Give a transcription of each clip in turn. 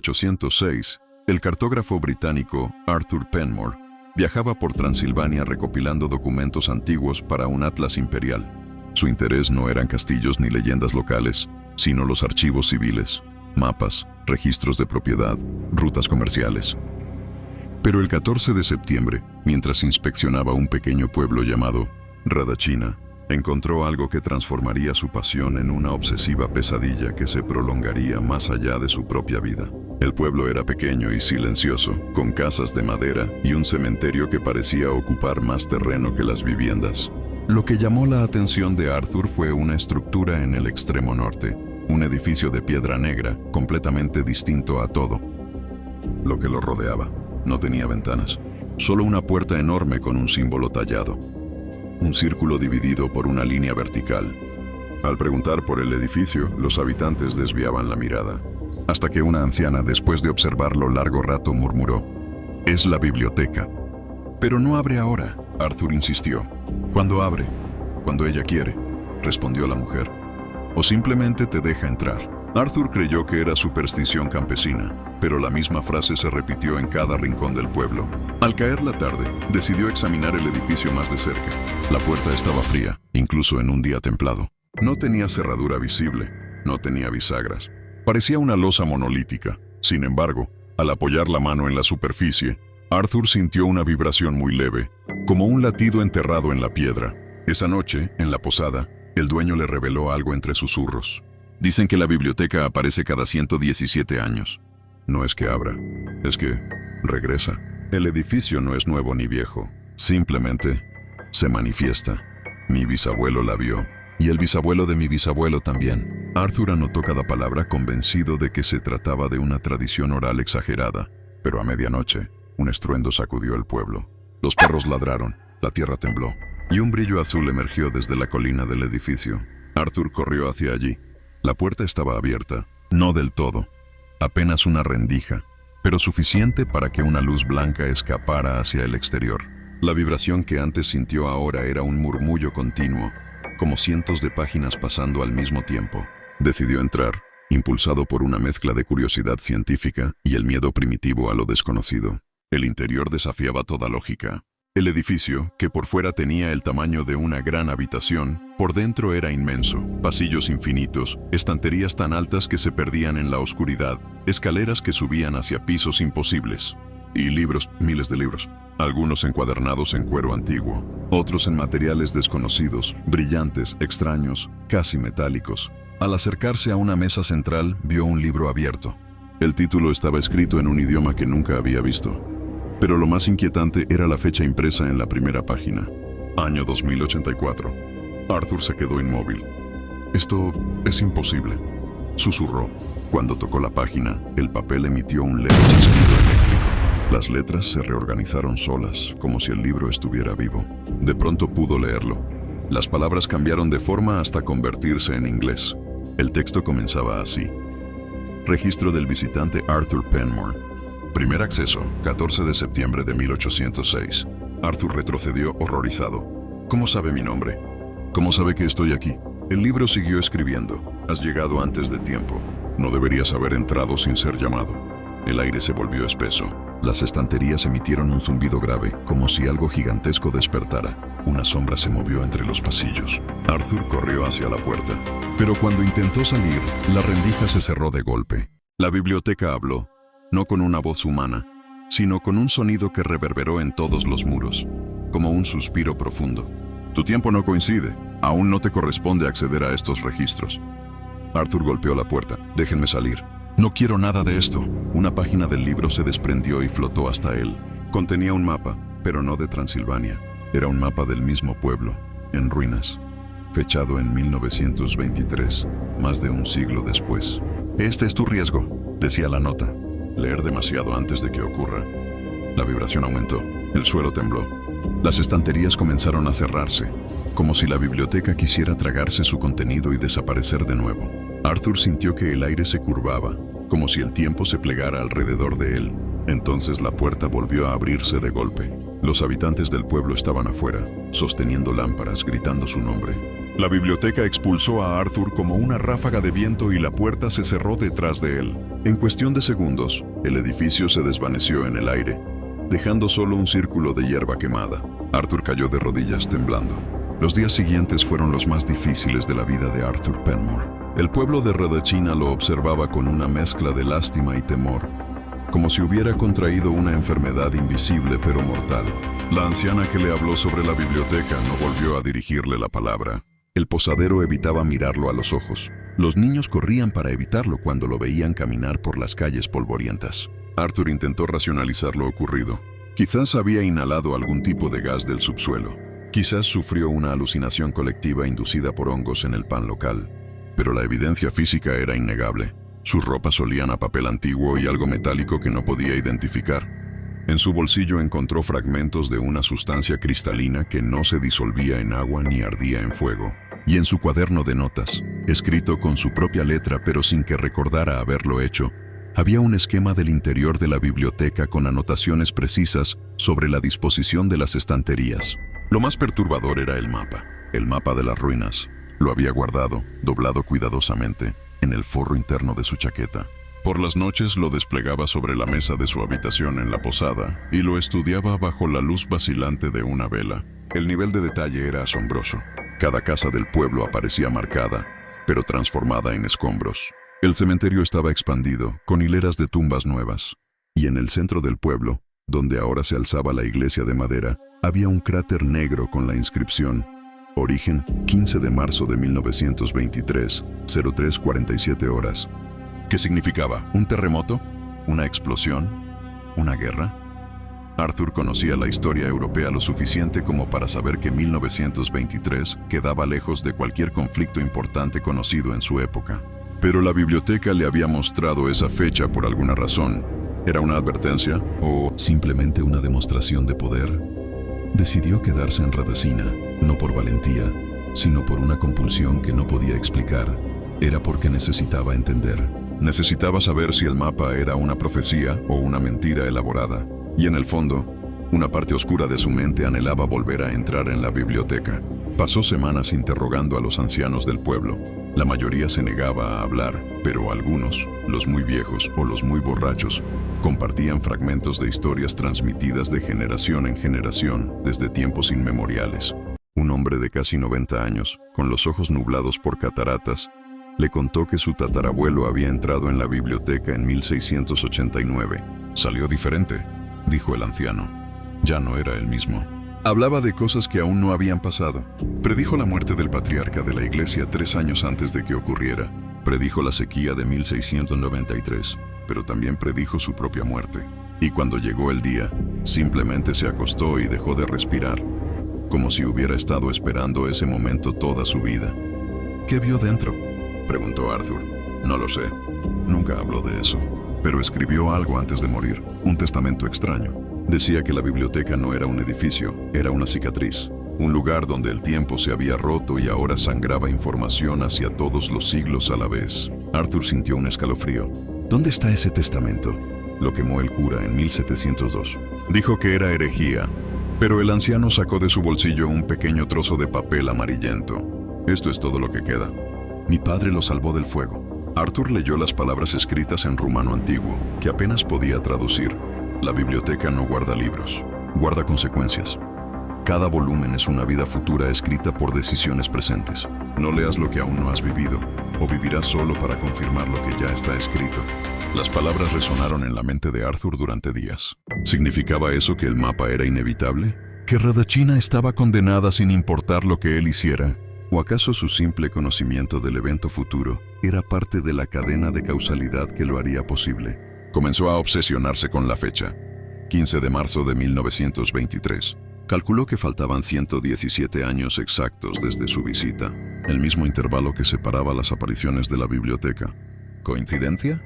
1806, el cartógrafo británico Arthur Penmore viajaba por Transilvania recopilando documentos antiguos para un atlas imperial. Su interés no eran castillos ni leyendas locales, sino los archivos civiles, mapas, registros de propiedad, rutas comerciales. Pero el 14 de septiembre, mientras inspeccionaba un pequeño pueblo llamado Radachina, encontró algo que transformaría su pasión en una obsesiva pesadilla que se prolongaría más allá de su propia vida. El pueblo era pequeño y silencioso, con casas de madera y un cementerio que parecía ocupar más terreno que las viviendas. Lo que llamó la atención de Arthur fue una estructura en el extremo norte, un edificio de piedra negra, completamente distinto a todo lo que lo rodeaba. No tenía ventanas, solo una puerta enorme con un símbolo tallado. Un círculo dividido por una línea vertical. Al preguntar por el edificio, los habitantes desviaban la mirada, hasta que una anciana, después de observarlo largo rato, murmuró: «Es la biblioteca». «Pero no abre ahora», Arthur insistió. «¿Cuándo abre?» «Cuando ella quiere», respondió la mujer. «O simplemente te deja entrar». Arthur creyó que era superstición campesina, pero la misma frase se repitió en cada rincón del pueblo. Al caer la tarde, decidió examinar el edificio más de cerca. La puerta estaba fría, incluso en un día templado. No tenía cerradura visible, no tenía bisagras. Parecía una losa monolítica. Sin embargo, al apoyar la mano en la superficie, Arthur sintió una vibración muy leve, como un latido enterrado en la piedra. Esa noche, en la posada, el dueño le reveló algo entre susurros. «Dicen que la biblioteca aparece cada 117 años. No es que abra, es que regresa. El edificio no es nuevo ni viejo, simplemente se manifiesta. Mi bisabuelo la vio, y el bisabuelo de mi bisabuelo también». Arthur anotó cada palabra, convencido de que se trataba de una tradición oral exagerada. Pero a medianoche, un estruendo sacudió el pueblo. Los perros ladraron, la tierra tembló, y un brillo azul emergió desde la colina del edificio. Arthur corrió hacia allí. La puerta estaba abierta, no del todo, apenas una rendija, pero suficiente para que una luz blanca escapara hacia el exterior. La vibración que antes sintió ahora era un murmullo continuo, como cientos de páginas pasando al mismo tiempo. Decidió entrar, impulsado por una mezcla de curiosidad científica y el miedo primitivo a lo desconocido. El interior desafiaba toda lógica. El edificio, que por fuera tenía el tamaño de una gran habitación, por dentro era inmenso. Pasillos infinitos, estanterías tan altas que se perdían en la oscuridad, escaleras que subían hacia pisos imposibles. Y libros, miles de libros. Algunos encuadernados en cuero antiguo, otros en materiales desconocidos, brillantes, extraños, casi metálicos. Al acercarse a una mesa central, vio un libro abierto. El título estaba escrito en un idioma que nunca había visto. Pero lo más inquietante era la fecha impresa en la primera página. Año 2084. Arthur se quedó inmóvil. «Esto es imposible», susurró. Cuando tocó la página, el papel emitió un leve chasquido eléctrico. Las letras se reorganizaron solas, como si el libro estuviera vivo. De pronto pudo leerlo. Las palabras cambiaron de forma hasta convertirse en inglés. El texto comenzaba así: «Registro del visitante Arthur Penmore. Primer acceso, 14 de septiembre de 1806. Arthur retrocedió horrorizado. «¿Cómo sabe mi nombre? ¿Cómo sabe que estoy aquí?» El libro siguió escribiendo. «Has llegado antes de tiempo. No deberías haber entrado sin ser llamado». El aire se volvió espeso. Las estanterías emitieron un zumbido grave, como si algo gigantesco despertara. Una sombra se movió entre los pasillos. Arthur corrió hacia la puerta. Pero cuando intentó salir, la rendija se cerró de golpe. La biblioteca habló. No con una voz humana, sino con un sonido que reverberó en todos los muros, como un suspiro profundo. «Tu tiempo no coincide. Aún no te corresponde acceder a estos registros». Arthur golpeó la puerta. «Déjenme salir». «No quiero nada de esto». Una página del libro se desprendió y flotó hasta él. Contenía un mapa, pero no de Transilvania. Era un mapa del mismo pueblo, en ruinas, fechado en 1923, más de un siglo después. «Este es tu riesgo», decía la nota. «Leer demasiado antes de que ocurra». La vibración aumentó. El suelo tembló. Las estanterías comenzaron a cerrarse, como si la biblioteca quisiera tragarse su contenido y desaparecer de nuevo. Arthur sintió que el aire se curvaba, como si el tiempo se plegara alrededor de él. Entonces la puerta volvió a abrirse de golpe. Los habitantes del pueblo estaban afuera, sosteniendo lámparas, gritando su nombre. La biblioteca expulsó a Arthur como una ráfaga de viento y la puerta se cerró detrás de él. En cuestión de segundos, el edificio se desvaneció en el aire, dejando solo un círculo de hierba quemada. Arthur cayó de rodillas temblando. Los días siguientes fueron los más difíciles de la vida de Arthur Penmore. El pueblo de Redachina lo observaba con una mezcla de lástima y temor, como si hubiera contraído una enfermedad invisible pero mortal. La anciana que le habló sobre la biblioteca no volvió a dirigirle la palabra. El posadero evitaba mirarlo a los ojos. Los niños corrían para evitarlo cuando lo veían caminar por las calles polvorientas. Arthur intentó racionalizar lo ocurrido. Quizás había inhalado algún tipo de gas del subsuelo. Quizás sufrió una alucinación colectiva inducida por hongos en el pan local. Pero la evidencia física era innegable. Sus ropas olían a papel antiguo y algo metálico que no podía identificar. En su bolsillo encontró fragmentos de una sustancia cristalina que no se disolvía en agua ni ardía en fuego. Y en su cuaderno de notas, escrito con su propia letra pero sin que recordara haberlo hecho, había un esquema del interior de la biblioteca con anotaciones precisas sobre la disposición de las estanterías. Lo más perturbador era el mapa de las ruinas. Lo había guardado, doblado cuidadosamente, en el forro interno de su chaqueta. Por las noches lo desplegaba sobre la mesa de su habitación en la posada y lo estudiaba bajo la luz vacilante de una vela. El nivel de detalle era asombroso. Cada casa del pueblo aparecía marcada, pero transformada en escombros. El cementerio estaba expandido, con hileras de tumbas nuevas. Y en el centro del pueblo, donde ahora se alzaba la iglesia de madera, había un cráter negro con la inscripción: Origen, 15 de marzo de 1923, 03:47 horas. ¿Qué significaba? ¿Un terremoto? ¿Una explosión? ¿Una guerra? Arthur conocía la historia europea lo suficiente como para saber que 1923 quedaba lejos de cualquier conflicto importante conocido en su época. Pero la biblioteca le había mostrado esa fecha por alguna razón. ¿Era una advertencia o simplemente una demostración de poder? Decidió quedarse en Redachina, no por valentía, sino por una compulsión que no podía explicar. Era porque necesitaba entender. Necesitaba saber si el mapa era una profecía o una mentira elaborada. Y en el fondo, una parte oscura de su mente anhelaba volver a entrar en la biblioteca. Pasó semanas interrogando a los ancianos del pueblo. La mayoría se negaba a hablar, pero algunos, los muy viejos o los muy borrachos, compartían fragmentos de historias transmitidas de generación en generación desde tiempos inmemoriales. Un hombre de casi 90 años, con los ojos nublados por cataratas, le contó que su tatarabuelo había entrado en la biblioteca en 1689. «Salió diferente», dijo el anciano. Ya no era el mismo. Hablaba de cosas que aún no habían pasado. Predijo la muerte del patriarca de la iglesia 3 años antes de que ocurriera. Predijo la sequía de 1693, pero también predijo su propia muerte. Y cuando llegó el día, simplemente se acostó y dejó de respirar, como si hubiera estado esperando ese momento toda su vida. «¿Qué vio dentro?», preguntó Arthur. «No lo sé. Nunca habló de eso. Pero escribió algo antes de morir, un testamento extraño. Decía que la biblioteca no era un edificio, era una cicatriz. Un lugar donde el tiempo se había roto y ahora sangraba información hacia todos los siglos a la vez». Arthur sintió un escalofrío. «¿Dónde está ese testamento?». Lo quemó el cura en 1702. Dijo que era herejía, pero el anciano sacó de su bolsillo un pequeño trozo de papel amarillento. «Esto es todo lo que queda. Mi padre lo salvó del fuego». Arthur leyó las palabras escritas en rumano antiguo, que apenas podía traducir. La biblioteca no guarda libros, guarda consecuencias. Cada volumen es una vida futura escrita por decisiones presentes. No leas lo que aún no has vivido, o vivirás solo para confirmar lo que ya está escrito. Las palabras resonaron en la mente de Arthur durante días. ¿Significaba eso que el mapa era inevitable? ¿Que Redachina estaba condenada sin importar lo que él hiciera? ¿O acaso su simple conocimiento del evento futuro era parte de la cadena de causalidad que lo haría posible? Comenzó a obsesionarse con la fecha, 15 de marzo de 1923. Calculó que faltaban 117 años exactos desde su visita, el mismo intervalo que separaba las apariciones de la biblioteca. ¿Coincidencia?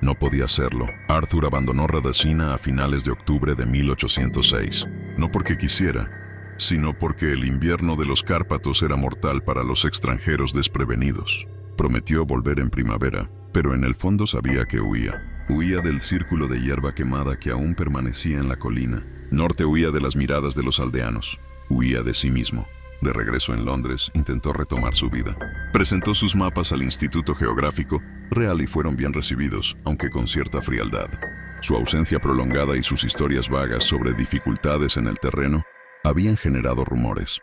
No podía serlo. Arthur abandonó Redachina a finales de octubre de 1806, no porque quisiera, sino porque el invierno de los Cárpatos era mortal para los extranjeros desprevenidos. Prometió volver en primavera, pero en el fondo sabía que huía. Huía del círculo de hierba quemada que aún permanecía en la colina. Norte huía de las miradas de los aldeanos. Huía de sí mismo. De regreso en Londres, intentó retomar su vida. Presentó sus mapas al Instituto Geográfico Real y fueron bien recibidos, aunque con cierta frialdad. Su ausencia prolongada y sus historias vagas sobre dificultades en el terreno habían generado rumores.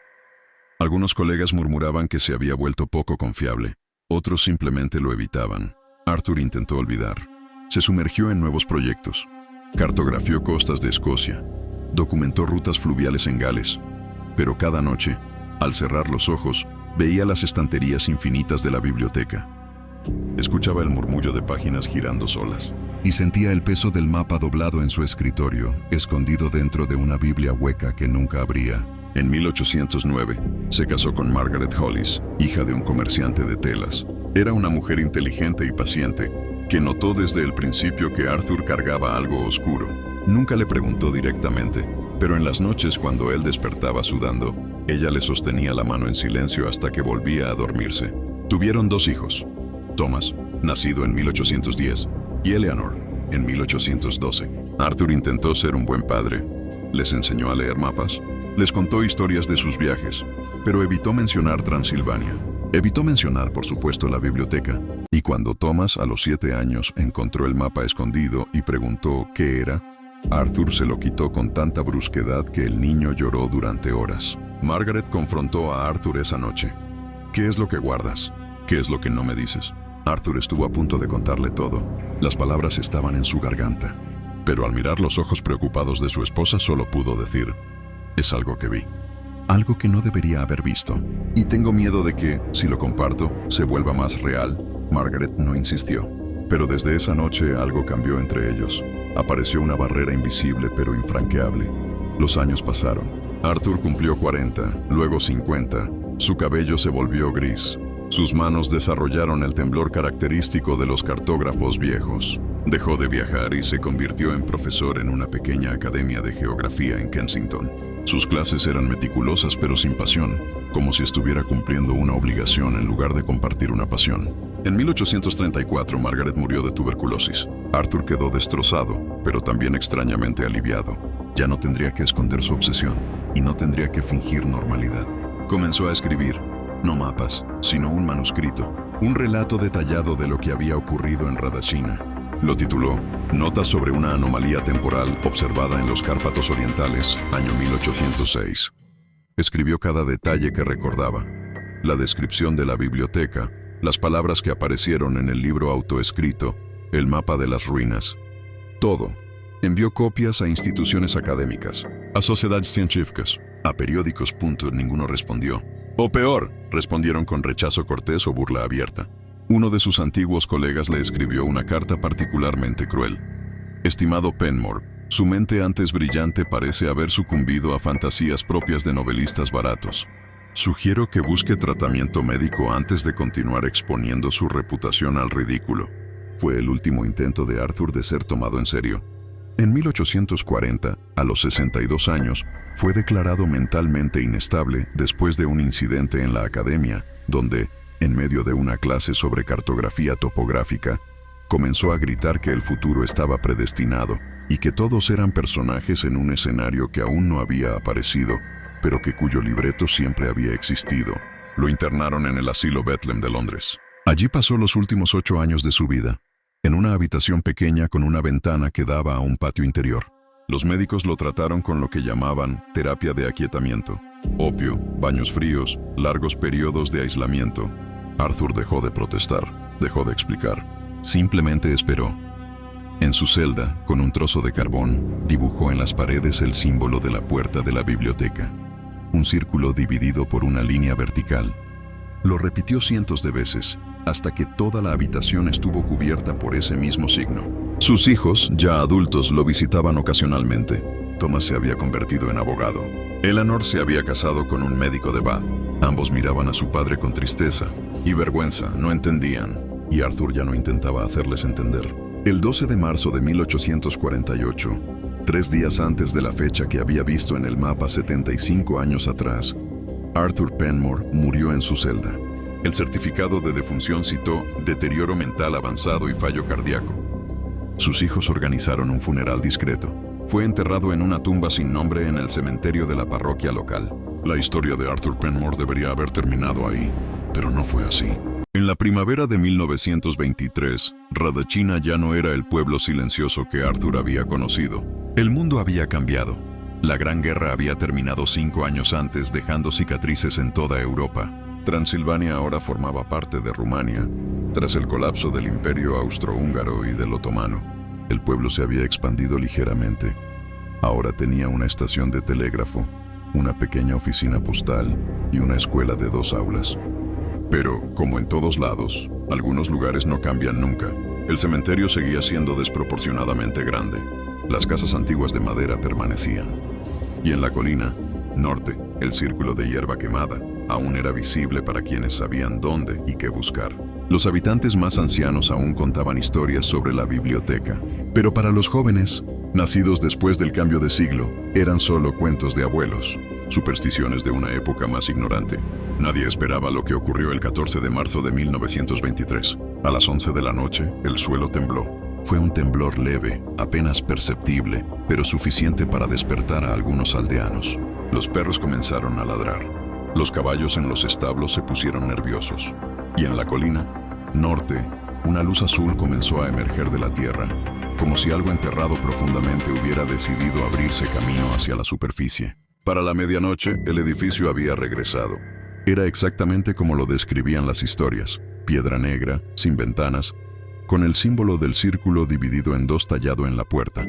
Algunos colegas murmuraban que se había vuelto poco confiable, otros simplemente lo evitaban. Arthur intentó olvidar. Se sumergió en nuevos proyectos. Cartografió costas de Escocia, documentó rutas fluviales en Gales, pero cada noche, al cerrar los ojos, veía las estanterías infinitas de la biblioteca. Escuchaba el murmullo de páginas girando solas y sentía el peso del mapa doblado en su escritorio, escondido dentro de una Biblia hueca que nunca abría. En 1809, se casó con Margaret Hollis, hija de un comerciante de telas. Era una mujer inteligente y paciente, que notó desde el principio que Arthur cargaba algo oscuro. Nunca le preguntó directamente, pero en las noches cuando él despertaba sudando, ella le sostenía la mano en silencio hasta que volvía a dormirse. Tuvieron 2 hijos, Thomas, nacido en 1810, y Eleanor, en 1812. Arthur intentó ser un buen padre. Les enseñó a leer mapas, les contó historias de sus viajes, pero evitó mencionar Transilvania. Evitó mencionar, por supuesto, la biblioteca. Y cuando Thomas, a los 7 años, encontró el mapa escondido y preguntó qué era, Arthur se lo quitó con tanta brusquedad que el niño lloró durante horas. Margaret confrontó a Arthur esa noche. ¿Qué es lo que guardas? ¿Qué es lo que no me dices? Arthur estuvo a punto de contarle todo. Las palabras estaban en su garganta. Pero al mirar los ojos preocupados de su esposa solo pudo decir, es algo que vi. Algo que no debería haber visto. Y tengo miedo de que, si lo comparto, se vuelva más real. Margaret no insistió. Pero desde esa noche algo cambió entre ellos. Apareció una barrera invisible pero infranqueable. Los años pasaron. Arthur cumplió 40, luego 50. Su cabello se volvió gris. Sus manos desarrollaron el temblor característico de los cartógrafos viejos. Dejó de viajar y se convirtió en profesor en una pequeña academia de geografía en Kensington. Sus clases eran meticulosas pero sin pasión, como si estuviera cumpliendo una obligación en lugar de compartir una pasión. En 1834, Margaret murió de tuberculosis. Arthur quedó destrozado, pero también extrañamente aliviado. Ya no tendría que esconder su obsesión y no tendría que fingir normalidad. Comenzó a escribir, no mapas, sino un manuscrito, un relato detallado de lo que había ocurrido en Radashina. Lo tituló Notas sobre una anomalía temporal observada en los Cárpatos Orientales, año 1806. Escribió cada detalle que recordaba, la descripción de la biblioteca, las palabras que aparecieron en el libro autoescrito, el mapa de las ruinas. Todo. Envió copias a instituciones académicas, a sociedades científicas, a periódicos. Ninguno respondió. O peor, respondieron con rechazo cortés o burla abierta. Uno de sus antiguos colegas le escribió una carta particularmente cruel. Estimado Penmore, su mente antes brillante parece haber sucumbido a fantasías propias de novelistas baratos. Sugiero que busque tratamiento médico antes de continuar exponiendo su reputación al ridículo. Fue el último intento de Arthur de ser tomado en serio. En 1840, a los 62 años, fue declarado mentalmente inestable después de un incidente en la academia, donde, en medio de una clase sobre cartografía topográfica, comenzó a gritar que el futuro estaba predestinado y que todos eran personajes en un escenario que aún no había aparecido, pero que cuyo libreto siempre había existido. Lo internaron en el asilo Bethlehem de Londres. Allí pasó los últimos 8 años de su vida, en una habitación pequeña con una ventana que daba a un patio interior. Los médicos lo trataron con lo que llamaban terapia de aquietamiento, opio, baños fríos, largos periodos de aislamiento. Arthur dejó de protestar, dejó de explicar. Simplemente esperó. En su celda, con un trozo de carbón, dibujó en las paredes el símbolo de la puerta de la biblioteca. Un círculo dividido por una línea vertical. Lo repitió cientos de veces, hasta que toda la habitación estuvo cubierta por ese mismo signo. Sus hijos, ya adultos, lo visitaban ocasionalmente. Thomas se había convertido en abogado. Eleanor se había casado con un médico de Bath. Ambos miraban a su padre con tristeza y vergüenza, no entendían, y Arthur ya no intentaba hacerles entender. El 12 de marzo de 1848, 3 días antes de la fecha que había visto en el mapa 75 años atrás, Arthur Penmore murió en su celda. El certificado de defunción citó deterioro mental avanzado y fallo cardíaco. Sus hijos organizaron un funeral discreto. Fue enterrado en una tumba sin nombre en el cementerio de la parroquia local. La historia de Arthur Penmore debería haber terminado ahí, pero no fue así. En la primavera de 1923, Radachina ya no era el pueblo silencioso que Arthur había conocido. El mundo había cambiado. La Gran Guerra había terminado 5 años antes, dejando cicatrices en toda Europa. Transilvania ahora formaba parte de Rumania, tras el colapso del Imperio Austrohúngaro y del Otomano. El pueblo se había expandido ligeramente. Ahora tenía una estación de telégrafo, una pequeña oficina postal y una escuela de 2 aulas. Pero, como en todos lados, algunos lugares no cambian nunca. El cementerio seguía siendo desproporcionadamente grande. Las casas antiguas de madera permanecían. Y en la colina norte, el círculo de hierba quemada aún era visible para quienes sabían dónde y qué buscar. Los habitantes más ancianos aún contaban historias sobre la biblioteca. Pero para los jóvenes, nacidos después del cambio de siglo, eran solo cuentos de abuelos, supersticiones de una época más ignorante. Nadie esperaba lo que ocurrió el 14 de marzo de 1923. A las 11 de la noche, el suelo tembló. Fue un temblor leve, apenas perceptible, pero suficiente para despertar a algunos aldeanos. Los perros comenzaron a ladrar. Los caballos en los establos se pusieron nerviosos. Y en la colina norte, una luz azul comenzó a emerger de la tierra, como si algo enterrado profundamente hubiera decidido abrirse camino hacia la superficie. Para la medianoche, el edificio había regresado. Era exactamente como lo describían las historias: piedra negra, sin ventanas, con el símbolo del círculo dividido en 2 tallado en la puerta.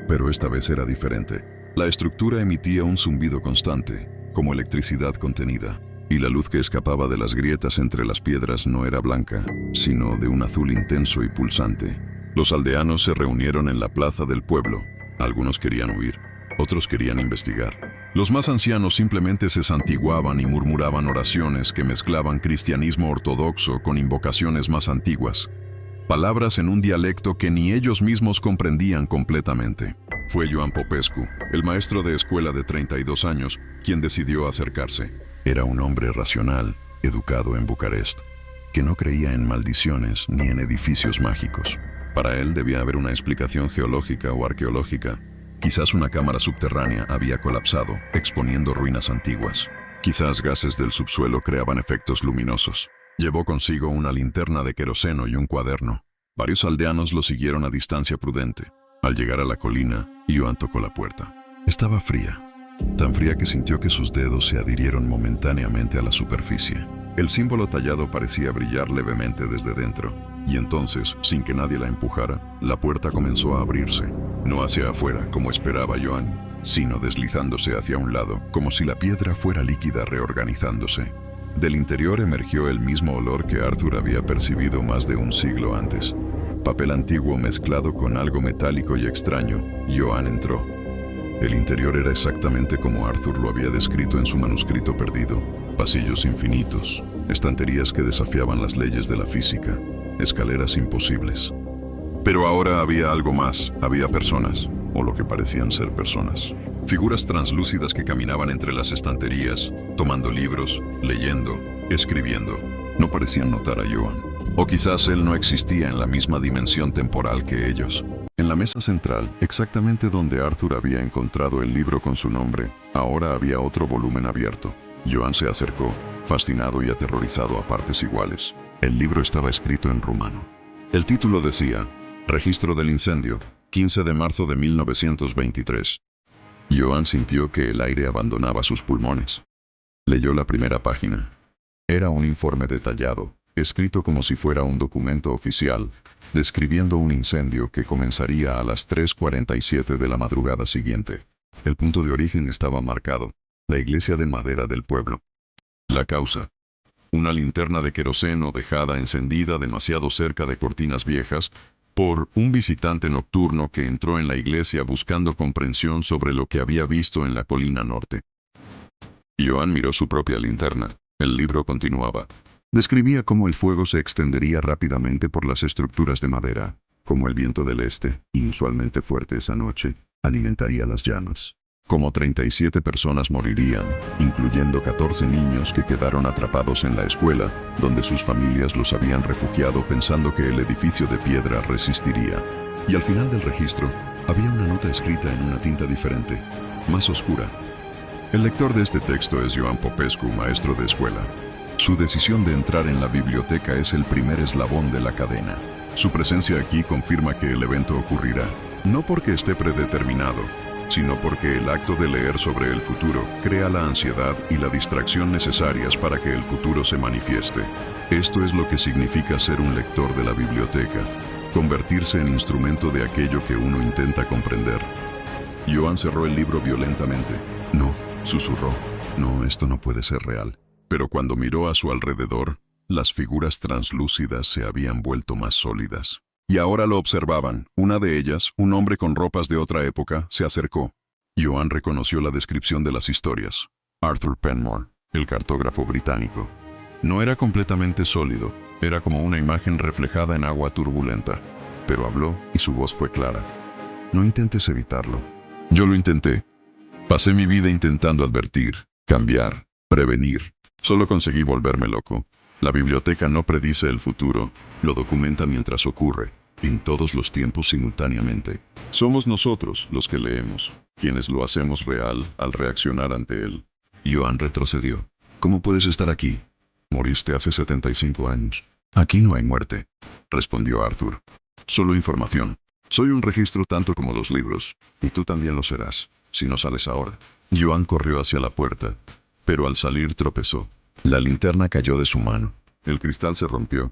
Pero esta vez era diferente. La estructura emitía un zumbido constante, como electricidad contenida, y la luz que escapaba de las grietas entre las piedras no era blanca, sino de un azul intenso y pulsante. Los aldeanos se reunieron en la plaza del pueblo. Algunos querían huir, otros querían investigar. Los más ancianos simplemente se santiguaban y murmuraban oraciones que mezclaban cristianismo ortodoxo con invocaciones más antiguas. Palabras en un dialecto que ni ellos mismos comprendían completamente. Fue Ioan Popescu, el maestro de escuela de 32 años, quien decidió acercarse. Era un hombre racional, educado en Bucarest, que no creía en maldiciones ni en edificios mágicos. Para él debía haber una explicación geológica o arqueológica. Quizás una cámara subterránea había colapsado, exponiendo ruinas antiguas. Quizás gases del subsuelo creaban efectos luminosos. Llevó consigo una linterna de queroseno y un cuaderno. Varios aldeanos lo siguieron a distancia prudente. Al llegar a la colina, Ioan tocó la puerta. Estaba fría, tan fría que sintió que sus dedos se adhirieron momentáneamente a la superficie. El símbolo tallado parecía brillar levemente desde dentro, y entonces, sin que nadie la empujara, la puerta comenzó a abrirse. No hacia afuera, como esperaba Ioan, sino deslizándose hacia un lado, como si la piedra fuera líquida reorganizándose. Del interior emergió el mismo olor que Arthur había percibido más de un siglo antes. Papel antiguo mezclado con algo metálico y extraño. Ioan entró. El interior era exactamente como Arthur lo había descrito en su manuscrito perdido. Pasillos infinitos, estanterías que desafiaban las leyes de la física, escaleras imposibles. Pero ahora había algo más, había personas, o lo que parecían ser personas. Figuras translúcidas que caminaban entre las estanterías, tomando libros, leyendo, escribiendo. No parecían notar a Ioan. O quizás él no existía en la misma dimensión temporal que ellos. En la mesa central, exactamente donde Arthur había encontrado el libro con su nombre, ahora había otro volumen abierto. Ioan se acercó, fascinado y aterrorizado a partes iguales. El libro estaba escrito en rumano. El título decía: Registro del incendio, 15 de marzo de 1923. Ioan sintió que el aire abandonaba sus pulmones. Leyó la primera página. Era un informe detallado, escrito como si fuera un documento oficial, describiendo un incendio que comenzaría a las 3:47 de la madrugada siguiente. El punto de origen estaba marcado: la iglesia de madera del pueblo. La causa: una linterna de queroseno dejada encendida demasiado cerca de cortinas viejas, por un visitante nocturno que entró en la iglesia buscando comprensión sobre lo que había visto en la colina norte. Ioan miró su propia linterna. El libro continuaba. Describía cómo el fuego se extendería rápidamente por las estructuras de madera, cómo el viento del este, inusualmente fuerte esa noche, alimentaría las llamas. Como 37 personas morirían, incluyendo 14 niños que quedaron atrapados en la escuela, donde sus familias los habían refugiado pensando que el edificio de piedra resistiría. Y al final del registro, había una nota escrita en una tinta diferente, más oscura. El lector de este texto es Ioan Popescu, maestro de escuela. Su decisión de entrar en la biblioteca es el primer eslabón de la cadena. Su presencia aquí confirma que el evento ocurrirá, no porque esté predeterminado, sino porque el acto de leer sobre el futuro crea la ansiedad y la distracción necesarias para que el futuro se manifieste. Esto es lo que significa ser un lector de la biblioteca, convertirse en instrumento de aquello que uno intenta comprender. Ioan cerró el libro violentamente. No, susurró. No, esto no puede ser real. Pero cuando miró a su alrededor, las figuras translúcidas se habían vuelto más sólidas. Y ahora lo observaban. Una de ellas, un hombre con ropas de otra época, se acercó. Ioan reconoció la descripción de las historias. Arthur Penmore, el cartógrafo británico. No era completamente sólido, era como una imagen reflejada en agua turbulenta. Pero habló y su voz fue clara. No intentes evitarlo. Yo lo intenté. Pasé mi vida intentando advertir, cambiar, prevenir. Solo conseguí volverme loco. La biblioteca no predice el futuro, lo documenta mientras ocurre, en todos los tiempos simultáneamente. Somos nosotros los que leemos, quienes lo hacemos real al reaccionar ante él. Ioan retrocedió. ¿Cómo puedes estar aquí? Moriste hace 75 años. Aquí no hay muerte, respondió Arthur. Solo información. Soy un registro tanto como los libros, y tú también lo serás, si no sales ahora. Ioan corrió hacia la puerta, pero al salir tropezó. La linterna cayó de su mano. El cristal se rompió.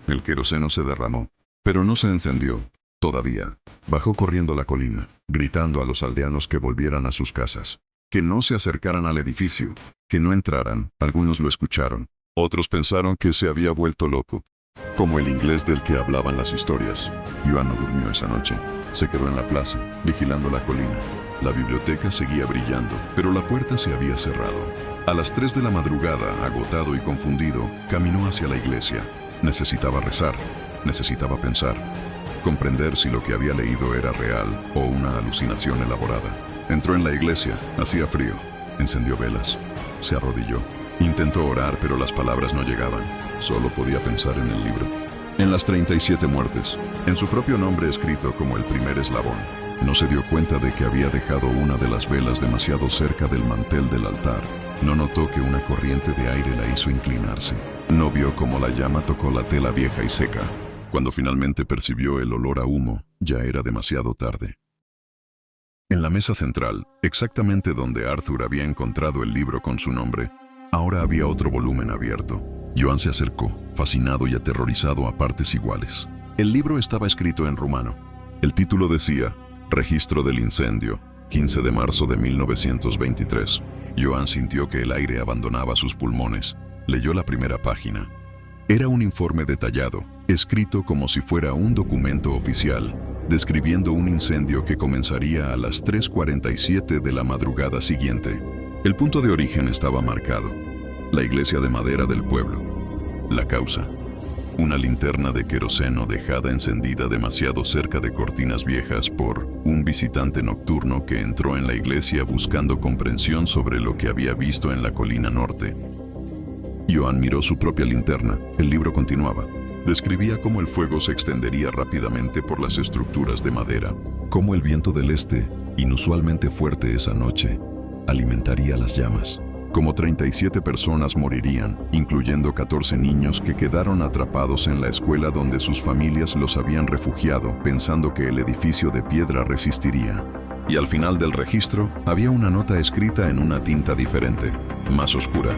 El queroseno se derramó, pero no se encendió. Todavía. Bajó corriendo la colina, gritando a los aldeanos que volvieran a sus casas. Que no se acercaran al edificio, que no entraran. Algunos lo escucharon. Otros pensaron que se había vuelto loco. Como el inglés del que hablaban las historias. Ioan no durmió esa noche. Se quedó en la plaza, vigilando la colina. La biblioteca seguía brillando, pero la puerta se había cerrado. A las 3 de la madrugada, agotado y confundido, caminó hacia la iglesia. Necesitaba rezar, necesitaba pensar, comprender si lo que había leído era real o una alucinación elaborada. Entró en la iglesia, hacía frío, encendió velas, se arrodilló. Intentó orar, pero las palabras no llegaban. Solo podía pensar en el libro. En las 37 muertes, en su propio nombre escrito como el primer eslabón. No se dio cuenta de que había dejado una de las velas demasiado cerca del mantel del altar. No notó que una corriente de aire la hizo inclinarse. No vio cómo la llama tocó la tela vieja y seca. Cuando finalmente percibió el olor a humo, ya era demasiado tarde. En la mesa central, exactamente donde Arthur había encontrado el libro con su nombre, ahora había otro volumen abierto. Ioan se acercó, fascinado y aterrorizado a partes iguales. El libro estaba escrito en rumano. El título decía: Registro del incendio, 15 de marzo de 1923. Ioan sintió que el aire abandonaba sus pulmones. Leyó la primera página. Era un informe detallado, escrito como si fuera un documento oficial, describiendo un incendio que comenzaría a las 3:47 de la madrugada siguiente. El punto de origen estaba marcado: la iglesia de madera del pueblo. La causa: una linterna de queroseno dejada encendida demasiado cerca de cortinas viejas por un visitante nocturno que entró en la iglesia buscando comprensión sobre lo que había visto en la colina norte. Ioan miró su propia linterna. El libro continuaba. Describía cómo el fuego se extendería rápidamente por las estructuras de madera, cómo el viento del este, inusualmente fuerte esa noche, alimentaría las llamas. Como 37 personas morirían, incluyendo 14 niños que quedaron atrapados en la escuela donde sus familias los habían refugiado, pensando que el edificio de piedra resistiría. Y al final del registro, había una nota escrita en una tinta diferente, más oscura.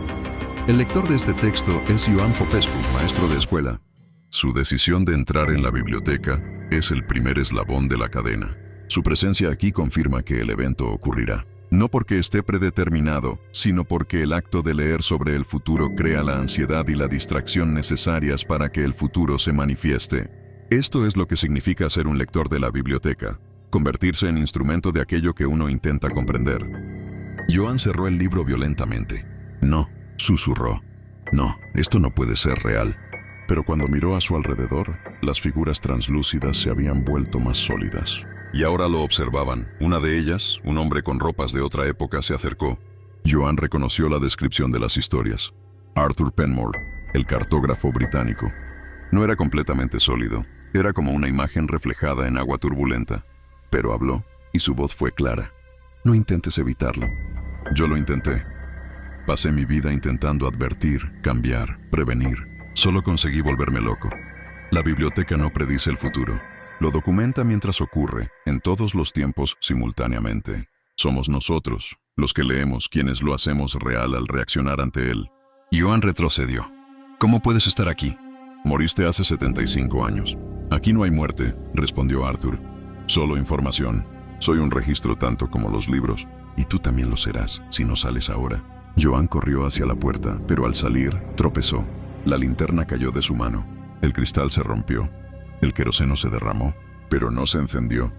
El lector de este texto es Ioan Popescu, maestro de escuela. Su decisión de entrar en la biblioteca es el primer eslabón de la cadena. Su presencia aquí confirma que el evento ocurrirá. No porque esté predeterminado, sino porque el acto de leer sobre el futuro crea la ansiedad y la distracción necesarias para que el futuro se manifieste. Esto es lo que significa ser un lector de la biblioteca, convertirse en instrumento de aquello que uno intenta comprender. Ioan cerró el libro violentamente. No, susurró. No, esto no puede ser real. Pero cuando miró a su alrededor, las figuras translúcidas se habían vuelto más sólidas. Y ahora lo observaban. Una de ellas, un hombre con ropas de otra época, se acercó. Ioan reconoció la descripción de las historias. Arthur Penmore, el cartógrafo británico. No era completamente sólido. Era como una imagen reflejada en agua turbulenta. Pero habló, y su voz fue clara. No intentes evitarlo. Yo lo intenté. Pasé mi vida intentando advertir, cambiar, prevenir. Solo conseguí volverme loco. La biblioteca no predice el futuro. Lo documenta mientras ocurre, en todos los tiempos simultáneamente. Somos nosotros, los que leemos, quienes lo hacemos real al reaccionar ante él. Joan retrocedió. ¿Cómo puedes estar aquí? Moriste hace 75 años. Aquí no hay muerte, respondió Arthur. Solo información. Soy un registro tanto como los libros. Y tú también lo serás, si no sales ahora. Joan corrió hacia la puerta, pero al salir, tropezó. La linterna cayó de su mano. El cristal se rompió. El queroseno se derramó, pero no se encendió.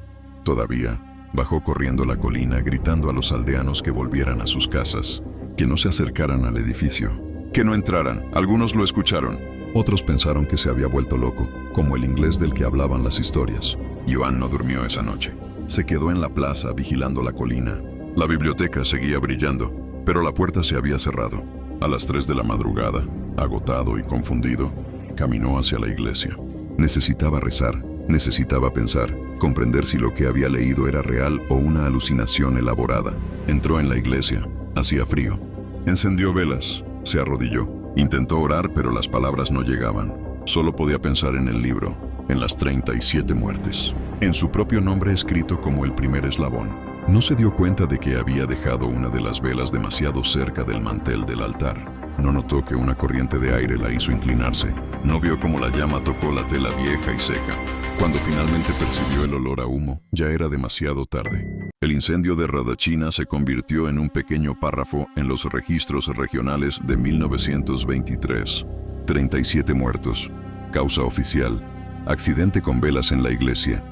Todavía, bajó corriendo la colina, gritando a los aldeanos que volvieran a sus casas, que no se acercaran al edificio, que no entraran. Algunos lo escucharon. Otros pensaron que se había vuelto loco, como el inglés del que hablaban las historias. Joan no durmió esa noche. Se quedó en la plaza vigilando la colina. La biblioteca seguía brillando, pero la puerta se había cerrado. A las 3 de la madrugada, agotado y confundido, caminó hacia la iglesia. Necesitaba rezar, necesitaba pensar, comprender si lo que había leído era real o una alucinación elaborada. Entró en la iglesia. Hacía frío. Encendió velas. Se arrodilló. Intentó orar, pero las palabras no llegaban. Solo podía pensar en el libro, en las 37 muertes, en su propio nombre escrito como el primer eslabón. No se dio cuenta de que había dejado una de las velas demasiado cerca del mantel del altar. No notó que una corriente de aire la hizo inclinarse. No vio cómo la llama tocó la tela vieja y seca. Cuando finalmente percibió el olor a humo, ya era demasiado tarde. El incendio de Radachina se convirtió en un pequeño párrafo en los registros regionales de 1923. 37 muertos. Causa oficial. Accidente con velas en la iglesia.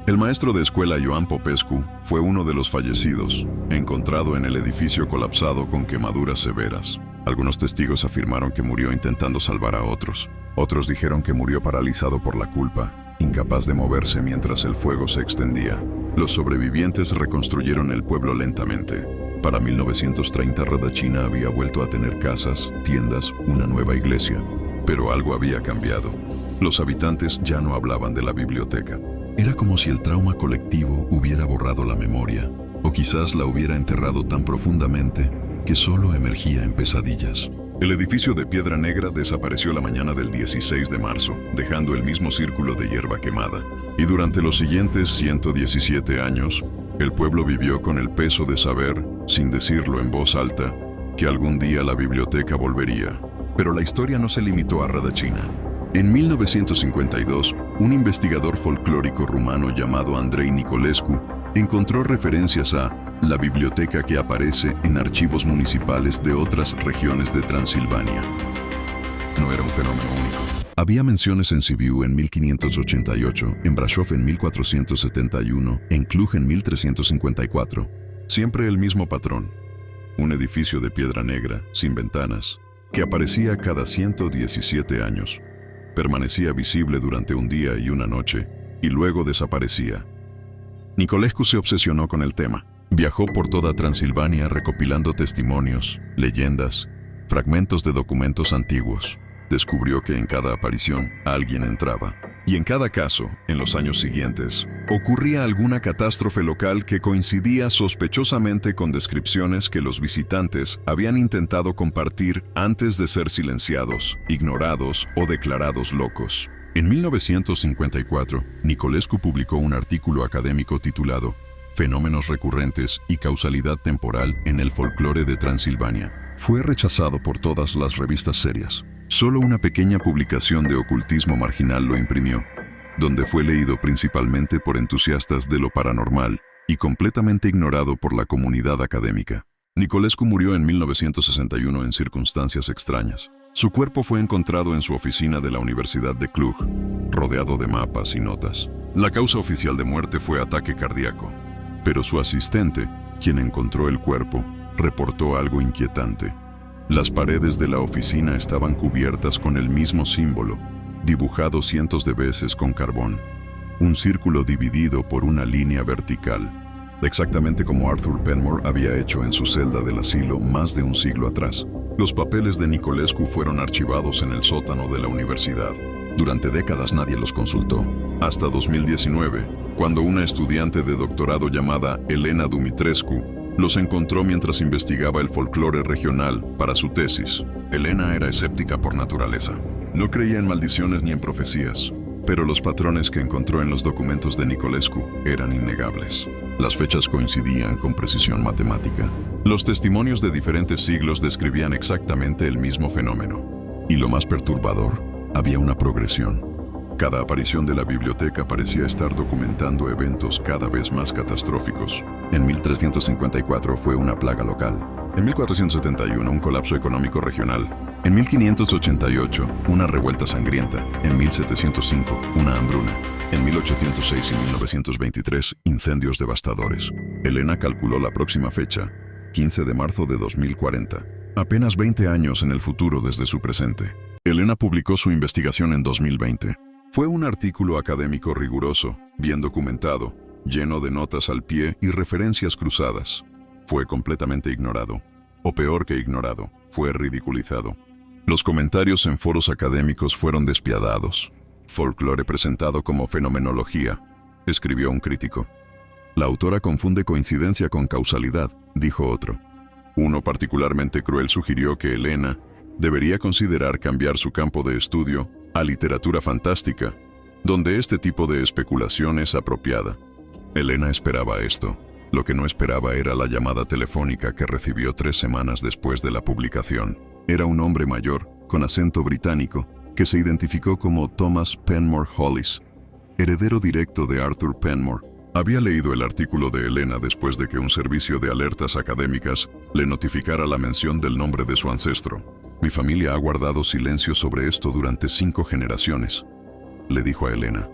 El maestro de escuela Ioan Popescu fue uno de los fallecidos, encontrado en el edificio colapsado con quemaduras severas. Algunos testigos afirmaron que murió intentando salvar a otros. Otros dijeron que murió paralizado por la culpa, incapaz de moverse mientras el fuego se extendía. Los sobrevivientes reconstruyeron el pueblo lentamente. Para 1930 Radachina había vuelto a tener casas, tiendas, una nueva iglesia. Pero algo había cambiado. Los habitantes ya no hablaban de la biblioteca. Era como si el trauma colectivo hubiera borrado la memoria, o quizás la hubiera enterrado tan profundamente que solo emergía en pesadillas. El edificio de piedra negra desapareció la mañana del 16 de marzo, dejando el mismo círculo de hierba quemada. Y durante los siguientes 117 años, el pueblo vivió con el peso de saber, sin decirlo en voz alta, que algún día la biblioteca volvería. Pero la historia no se limitó a Radachina. En 1952, un investigador folclórico rumano llamado Andrei Nicolescu encontró referencias a la biblioteca que aparece en archivos municipales de otras regiones de Transilvania. No era un fenómeno único. Había menciones en Sibiu en 1588, en Brasov en 1471, en Cluj en 1354. Siempre el mismo patrón. Un edificio de piedra negra, sin ventanas, que aparecía cada 117 años. Permanecía visible durante un día y una noche, y luego desaparecía. Nicolescu se obsesionó con el tema. Viajó por toda Transilvania recopilando testimonios, leyendas, fragmentos de documentos antiguos. Descubrió que en cada aparición alguien entraba. Y en cada caso, en los años siguientes, ocurría alguna catástrofe local que coincidía sospechosamente con descripciones que los visitantes habían intentado compartir antes de ser silenciados, ignorados o declarados locos. En 1954, Nicolescu publicó un artículo académico titulado Fenómenos recurrentes y causalidad temporal en el folclore de Transilvania. Fue rechazado por todas las revistas serias. Solo una pequeña publicación de ocultismo marginal lo imprimió, donde fue leído principalmente por entusiastas de lo paranormal y completamente ignorado por la comunidad académica. Nicolescu murió en 1961 en circunstancias extrañas. Su cuerpo fue encontrado en su oficina de la Universidad de Cluj, rodeado de mapas y notas. La causa oficial de muerte fue ataque cardíaco, pero su asistente, quien encontró el cuerpo, reportó algo inquietante. Las paredes de la oficina estaban cubiertas con el mismo símbolo, dibujado cientos de veces con carbón. Un círculo dividido por una línea vertical, exactamente como Arthur Penmore había hecho en su celda del asilo más de un siglo atrás. Los papeles de Nicolescu fueron archivados en el sótano de la universidad. Durante décadas nadie los consultó. Hasta 2019, cuando una estudiante de doctorado llamada Elena Dumitrescu Los encontró mientras investigaba el folclore regional para su tesis. Elena era escéptica por naturaleza. No creía en maldiciones ni en profecías, pero los patrones que encontró en los documentos de Nicolescu eran innegables. Las fechas coincidían con precisión matemática. Los testimonios de diferentes siglos describían exactamente el mismo fenómeno. Y lo más perturbador, había una progresión. Cada aparición de la biblioteca parecía estar documentando eventos cada vez más catastróficos. En 1354 fue una plaga local. En 1471 un colapso económico regional. En 1588 una revuelta sangrienta. En 1705 una hambruna. En 1806 y 1923 incendios devastadores. Elena calculó la próxima fecha, 15 de marzo de 2040. Apenas 20 años en el futuro desde su presente. Elena publicó su investigación en 2020. Fue un artículo académico riguroso, bien documentado, lleno de notas al pie y referencias cruzadas. Fue completamente ignorado, o peor que ignorado, fue ridiculizado. Los comentarios en foros académicos fueron despiadados. Folclore presentado como fenomenología, escribió un crítico. La autora confunde coincidencia con causalidad, dijo otro. Uno particularmente cruel sugirió que Elena debería considerar cambiar su campo de estudio a literatura fantástica, donde este tipo de especulación es apropiada. Elena esperaba esto. Lo que no esperaba era la llamada telefónica que recibió 3 semanas después de la publicación. Era un hombre mayor, con acento británico, que se identificó como Thomas Penmore Hollis, heredero directo de Arthur Penmore. Había leído el artículo de Elena después de que un servicio de alertas académicas le notificara la mención del nombre de su ancestro. Mi familia ha guardado silencio sobre esto durante 5 generaciones, le dijo a Elena.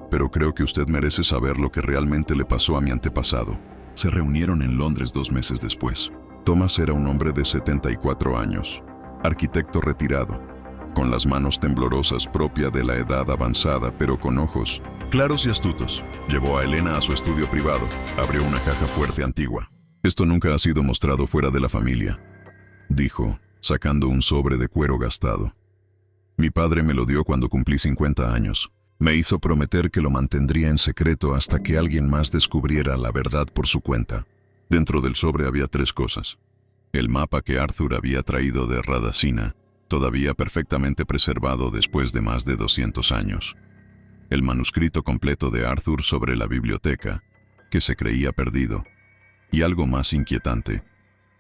Pero creo que usted merece saber lo que realmente le pasó a mi antepasado. Se reunieron en Londres 2 meses después. Thomas era un hombre de 74 años, arquitecto retirado, con las manos temblorosas propia de la edad avanzada, pero con ojos claros y astutos. Llevó a Elena a su estudio privado. Abrió una caja fuerte antigua. Esto nunca ha sido mostrado fuera de la familia, dijo, sacando un sobre de cuero gastado. Mi padre me lo dio cuando cumplí 50 años. Me hizo prometer que lo mantendría en secreto hasta que alguien más descubriera la verdad por su cuenta. Dentro del sobre había 3 cosas. El mapa que Arthur había traído de Radacina, todavía perfectamente preservado después de más de 200 años. El manuscrito completo de Arthur sobre la biblioteca, que se creía perdido. Y algo más inquietante,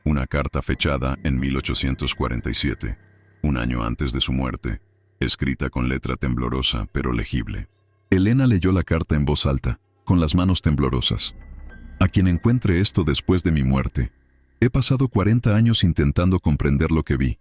una carta fechada en 1847, un año antes de su muerte, escrita con letra temblorosa pero legible. Elena leyó la carta en voz alta, con las manos temblorosas. A quien encuentre esto después de mi muerte, he pasado 40 años intentando comprender lo que vi.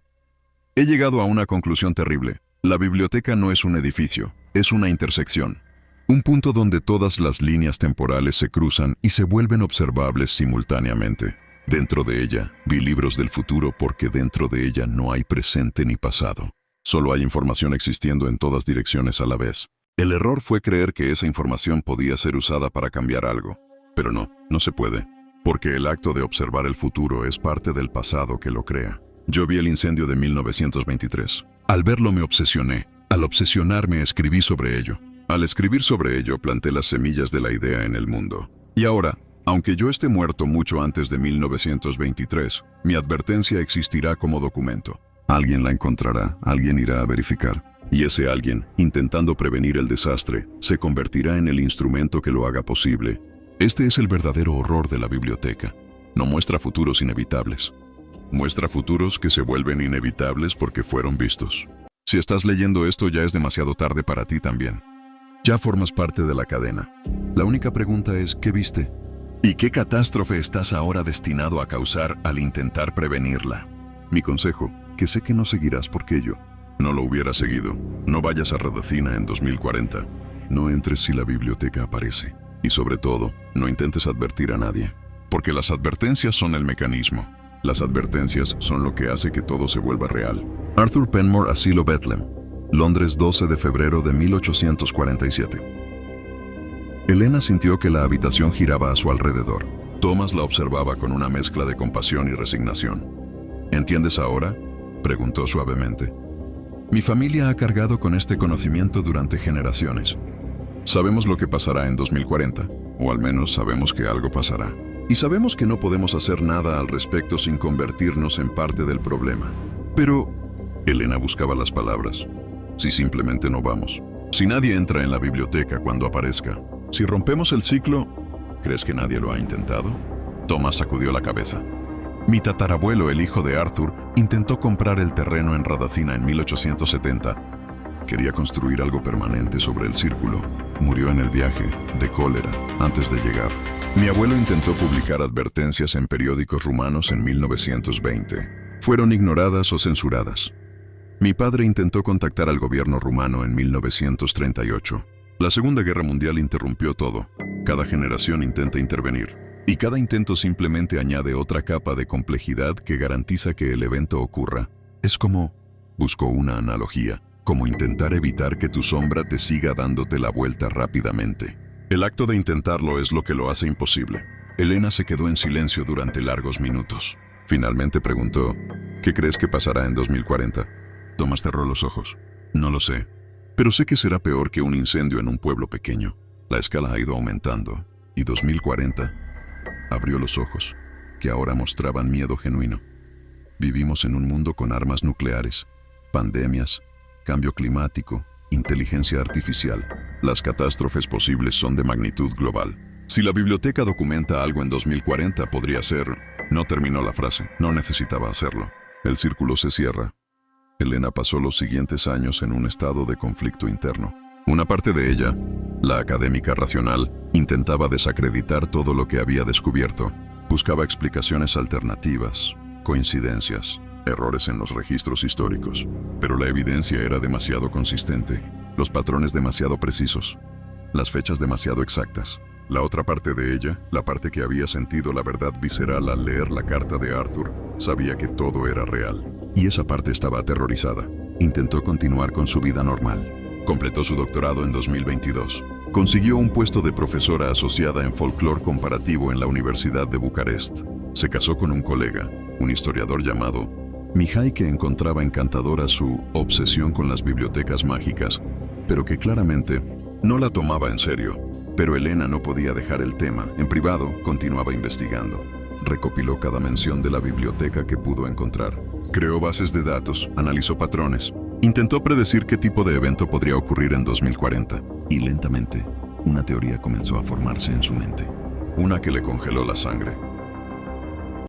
He llegado a una conclusión terrible. La biblioteca no es un edificio, es una intersección. Un punto donde todas las líneas temporales se cruzan y se vuelven observables simultáneamente. Dentro de ella, vi libros del futuro porque dentro de ella no hay presente ni pasado. Solo hay información existiendo en todas direcciones a la vez. El error fue creer que esa información podía ser usada para cambiar algo. Pero no se puede. Porque el acto de observar el futuro es parte del pasado que lo crea. Yo vi el incendio de 1923. Al verlo me obsesioné. Al obsesionarme escribí sobre ello. Al escribir sobre ello planté las semillas de la idea en el mundo. Y ahora, aunque yo esté muerto mucho antes de 1923, mi advertencia existirá como documento. Alguien la encontrará, alguien irá a verificar. Y ese alguien, intentando prevenir el desastre, se convertirá en el instrumento que lo haga posible. Este es el verdadero horror de la biblioteca. No muestra futuros inevitables. Muestra futuros que se vuelven inevitables porque fueron vistos. Si estás leyendo esto ya es demasiado tarde para ti también. Ya formas parte de la cadena. La única pregunta es, ¿qué viste? ¿Y qué catástrofe estás ahora destinado a causar al intentar prevenirla? Mi consejo, que sé que no seguirás porque yo no lo hubiera seguido. No vayas a Radacina en 2040. No entres si la biblioteca aparece. Y sobre todo, no intentes advertir a nadie. Porque las advertencias son el mecanismo. Las advertencias son lo que hace que todo se vuelva real. Arthur Penmore, Asilo Bethlehem, Londres, 12 de febrero de 1847. Elena sintió que la habitación giraba a su alrededor. Thomas la observaba con una mezcla de compasión y resignación. ¿Entiendes ahora?, preguntó suavemente. Mi familia ha cargado con este conocimiento durante generaciones. Sabemos lo que pasará en 2040, o al menos sabemos que algo pasará. Y sabemos que no podemos hacer nada al respecto sin convertirnos en parte del problema. Pero Elena buscaba las palabras. Si simplemente no vamos. Si nadie entra en la biblioteca cuando aparezca. Si rompemos el ciclo, ¿crees que nadie lo ha intentado? Thomas sacudió la cabeza. Mi tatarabuelo, el hijo de Arthur, intentó comprar el terreno en Radacina en 1870. Quería construir algo permanente sobre el círculo. Murió en el viaje, de cólera, antes de llegar. Mi abuelo intentó publicar advertencias en periódicos rumanos en 1920. Fueron ignoradas o censuradas. Mi padre intentó contactar al gobierno rumano en 1938. La Segunda Guerra Mundial interrumpió todo. Cada generación intenta intervenir. Y cada intento simplemente añade otra capa de complejidad que garantiza que el evento ocurra. Es como, buscó una analogía, como intentar evitar que tu sombra te siga dándote la vuelta rápidamente. El acto de intentarlo es lo que lo hace imposible. Elena se quedó en silencio durante largos minutos. Finalmente preguntó, ¿qué crees que pasará en 2040? Thomas cerró los ojos. No lo sé, pero sé que será peor que un incendio en un pueblo pequeño. La escala ha ido aumentando, y 2040 abrió los ojos, que ahora mostraban miedo genuino. Vivimos en un mundo con armas nucleares, pandemias, cambio climático, inteligencia artificial. Las catástrofes posibles son de magnitud global. Si la biblioteca documenta algo en 2040, podría ser... No terminó la frase, no necesitaba hacerlo. El círculo se cierra. Elena pasó los siguientes años en un estado de conflicto interno. Una parte de ella, la académica racional, intentaba desacreditar todo lo que había descubierto. Buscaba explicaciones alternativas, coincidencias, errores en los registros históricos. Pero la evidencia era demasiado consistente, los patrones demasiado precisos, las fechas demasiado exactas. La otra parte de ella, la parte que había sentido la verdad visceral al leer la carta de Arthur, sabía que todo era real. Y esa parte estaba aterrorizada. Intentó continuar con su vida normal. Completó su doctorado en 2022. Consiguió un puesto de profesora asociada en folclore comparativo en la Universidad de Bucarest. Se casó con un colega, un historiador llamado Mihai, que encontraba encantadora su obsesión con las bibliotecas mágicas, pero que claramente no la tomaba en serio. Pero Elena no podía dejar el tema. En privado, continuaba investigando. Recopiló cada mención de la biblioteca que pudo encontrar. Creó bases de datos, analizó patrones. Intentó predecir qué tipo de evento podría ocurrir en 2040. Y lentamente, una teoría comenzó a formarse en su mente. Una que le congeló la sangre.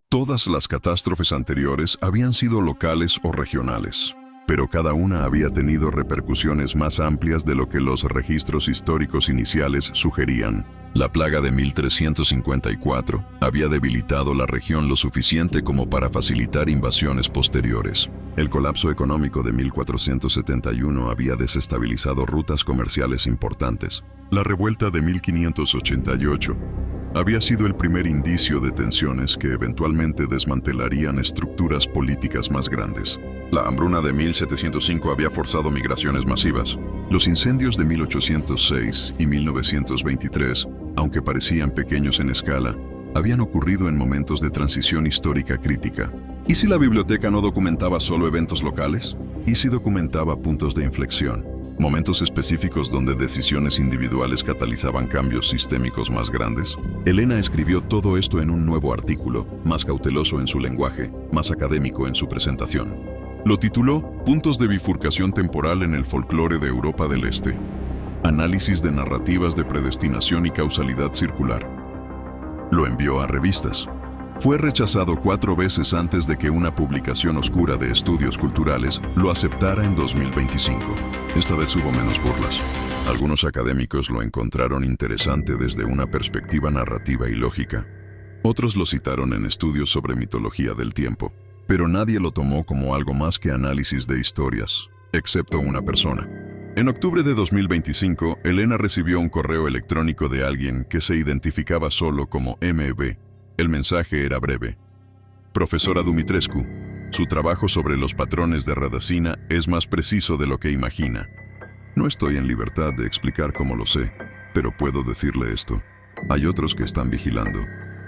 Todas las catástrofes anteriores habían sido locales o regionales, pero cada una había tenido repercusiones más amplias de lo que los registros históricos iniciales sugerían. La plaga de 1354 había debilitado la región lo suficiente como para facilitar invasiones posteriores. El colapso económico de 1471 había desestabilizado rutas comerciales importantes. La revuelta de 1588 había sido el primer indicio de tensiones que eventualmente desmantelarían estructuras políticas más grandes. La hambruna de 1705 había forzado migraciones masivas. Los incendios de 1806 y 1923, aunque parecían pequeños en escala, habían ocurrido en momentos de transición histórica crítica. ¿Y si la biblioteca no documentaba solo eventos locales? ¿Y si documentaba puntos de inflexión? Momentos específicos donde decisiones individuales catalizaban cambios sistémicos más grandes. Elena escribió todo esto en un nuevo artículo, más cauteloso en su lenguaje, más académico en su presentación. Lo tituló Puntos de bifurcación temporal en el folclore de Europa del Este. Análisis de narrativas de predestinación y causalidad circular. Lo envió a revistas. Fue rechazado 4 veces antes de que una publicación oscura de estudios culturales lo aceptara en 2025. Esta vez hubo menos burlas. Algunos académicos lo encontraron interesante desde una perspectiva narrativa y lógica. Otros lo citaron en estudios sobre mitología del tiempo, pero nadie lo tomó como algo más que análisis de historias, excepto una persona. En octubre de 2025, Elena recibió un correo electrónico de alguien que se identificaba solo como MB. El mensaje era breve. Profesora Dumitrescu, su trabajo sobre los patrones de Radacina es más preciso de lo que imagina. No estoy en libertad de explicar cómo lo sé, pero puedo decirle esto. Hay otros que están vigilando,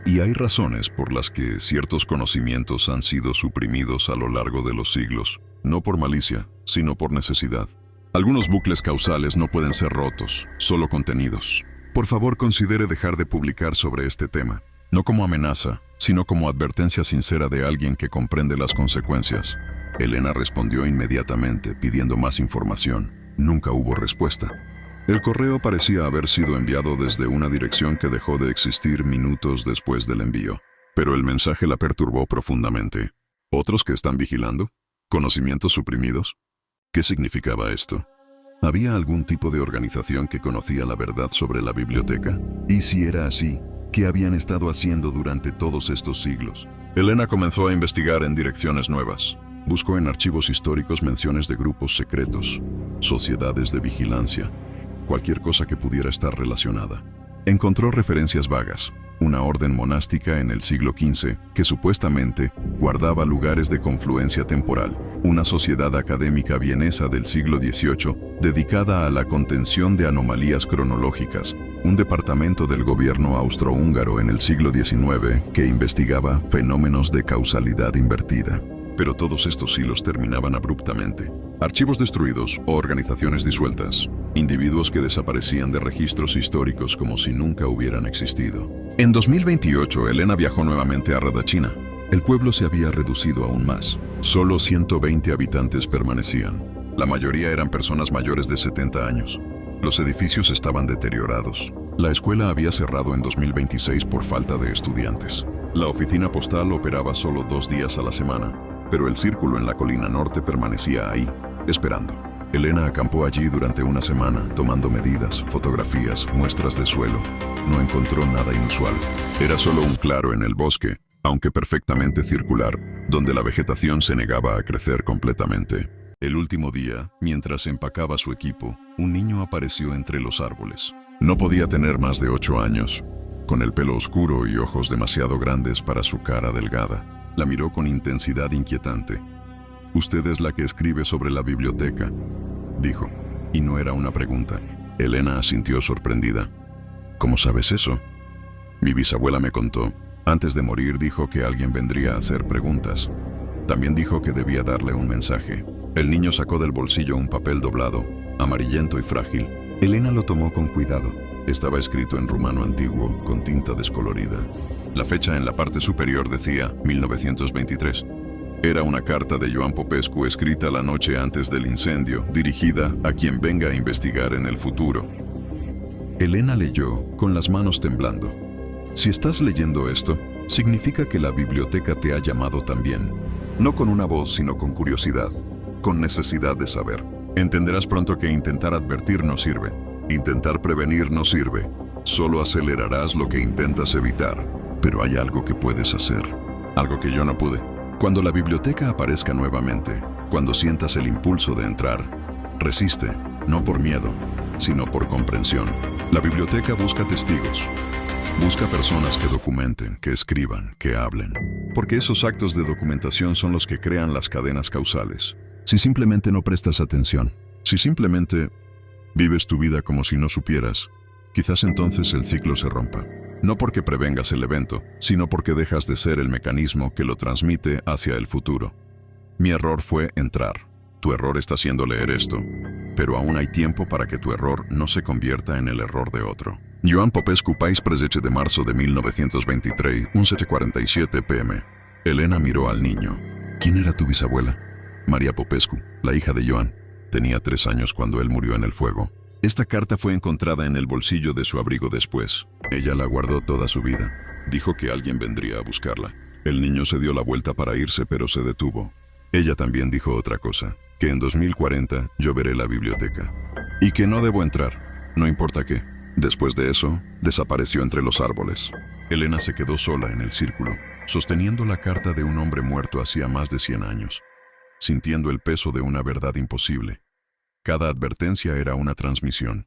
y hay razones por las que ciertos conocimientos han sido suprimidos a lo largo de los siglos, no por malicia, sino por necesidad. Algunos bucles causales no pueden ser rotos, solo contenidos. Por favor, considere dejar de publicar sobre este tema. no como amenaza, sino como advertencia sincera de alguien que comprende las consecuencias. Elena respondió inmediatamente, pidiendo más información. Nunca hubo respuesta. El correo parecía haber sido enviado desde una dirección que dejó de existir minutos después del envío. Pero el mensaje la perturbó profundamente. ¿Otros que están vigilando? ¿Conocimientos suprimidos? ¿Qué significaba esto? ¿Había algún tipo de organización que conocía la verdad sobre la biblioteca? Y si era así, ¿qué habían estado haciendo durante todos estos siglos? Elena comenzó a investigar en direcciones nuevas. Buscó en archivos históricos menciones de grupos secretos, sociedades de vigilancia, cualquier cosa que pudiera estar relacionada. Encontró referencias vagas, una orden monástica en el siglo XV que supuestamente guardaba lugares de confluencia temporal, una sociedad académica vienesa del siglo XVIII dedicada a la contención de anomalías cronológicas, un departamento del gobierno austrohúngaro en el siglo XIX que investigaba fenómenos de causalidad invertida. Pero todos estos hilos terminaban abruptamente. Archivos destruidos o organizaciones disueltas. Individuos que desaparecían de registros históricos como si nunca hubieran existido. En 2028, Elena viajó nuevamente a Radachina. El pueblo se había reducido aún más. Solo 120 habitantes permanecían. La mayoría eran personas mayores de 70 años. Los edificios estaban deteriorados. La escuela había cerrado en 2026 por falta de estudiantes. La oficina postal operaba solo 2 días a la semana, pero el círculo en la colina norte permanecía ahí, esperando. Elena acampó allí durante una semana, tomando medidas, fotografías, muestras de suelo. No encontró nada inusual. Era solo un claro en el bosque, aunque perfectamente circular, donde la vegetación se negaba a crecer completamente. El último día, mientras empacaba su equipo, un niño apareció entre los árboles. No podía tener más de 8 años, con el pelo oscuro y ojos demasiado grandes para su cara delgada. La miró con intensidad inquietante. «Usted es la que escribe sobre la biblioteca», dijo, y no era una pregunta. Elena asintió sorprendida. «¿Cómo sabes eso?» «Mi bisabuela me contó. Antes de morir dijo que alguien vendría a hacer preguntas. También dijo que debía darle un mensaje». El niño sacó del bolsillo un papel doblado, amarillento y frágil. Elena lo tomó con cuidado. Estaba escrito en rumano antiguo, con tinta descolorida. La fecha en la parte superior decía 1923. Era una carta de Ioan Popescu escrita la noche antes del incendio, dirigida a quien venga a investigar en el futuro. Elena leyó, con las manos temblando. Si estás leyendo esto, significa que la biblioteca te ha llamado también. No con una voz, sino con curiosidad, con necesidad de saber. Entenderás pronto que intentar advertir no sirve. Intentar prevenir no sirve. Solo acelerarás lo que intentas evitar. Pero hay algo que puedes hacer. Algo que yo no pude. Cuando la biblioteca aparezca nuevamente, cuando sientas el impulso de entrar, resiste, no por miedo, sino por comprensión. La biblioteca busca testigos. Busca personas que documenten, que escriban, que hablen. Porque esos actos de documentación son los que crean las cadenas causales. Si simplemente no prestas atención, si simplemente vives tu vida como si no supieras, quizás entonces el ciclo se rompa. No porque prevengas el evento, sino porque dejas de ser el mecanismo que lo transmite hacia el futuro. Mi error fue entrar. Tu error está siendo leer esto. Pero aún hay tiempo para que tu error no se convierta en el error de otro. Ioan Popescu, país 13 de marzo de 1923, 11:47 p.m. Elena miró al niño. ¿Quién era tu bisabuela? María Popescu, la hija de Ioan. Tenía 3 años cuando él murió en el fuego. Esta carta fue encontrada en el bolsillo de su abrigo después. Ella la guardó toda su vida. Dijo que alguien vendría a buscarla. El niño se dio la vuelta para irse, pero se detuvo. Ella también dijo otra cosa, que en 2040 yo veré la biblioteca. Y que no debo entrar, no importa qué. Después de eso, desapareció entre los árboles. Elena se quedó sola en el círculo, sosteniendo la carta de un hombre muerto hacía más de 100 años, sintiendo el peso de una verdad imposible. Cada advertencia era una transmisión.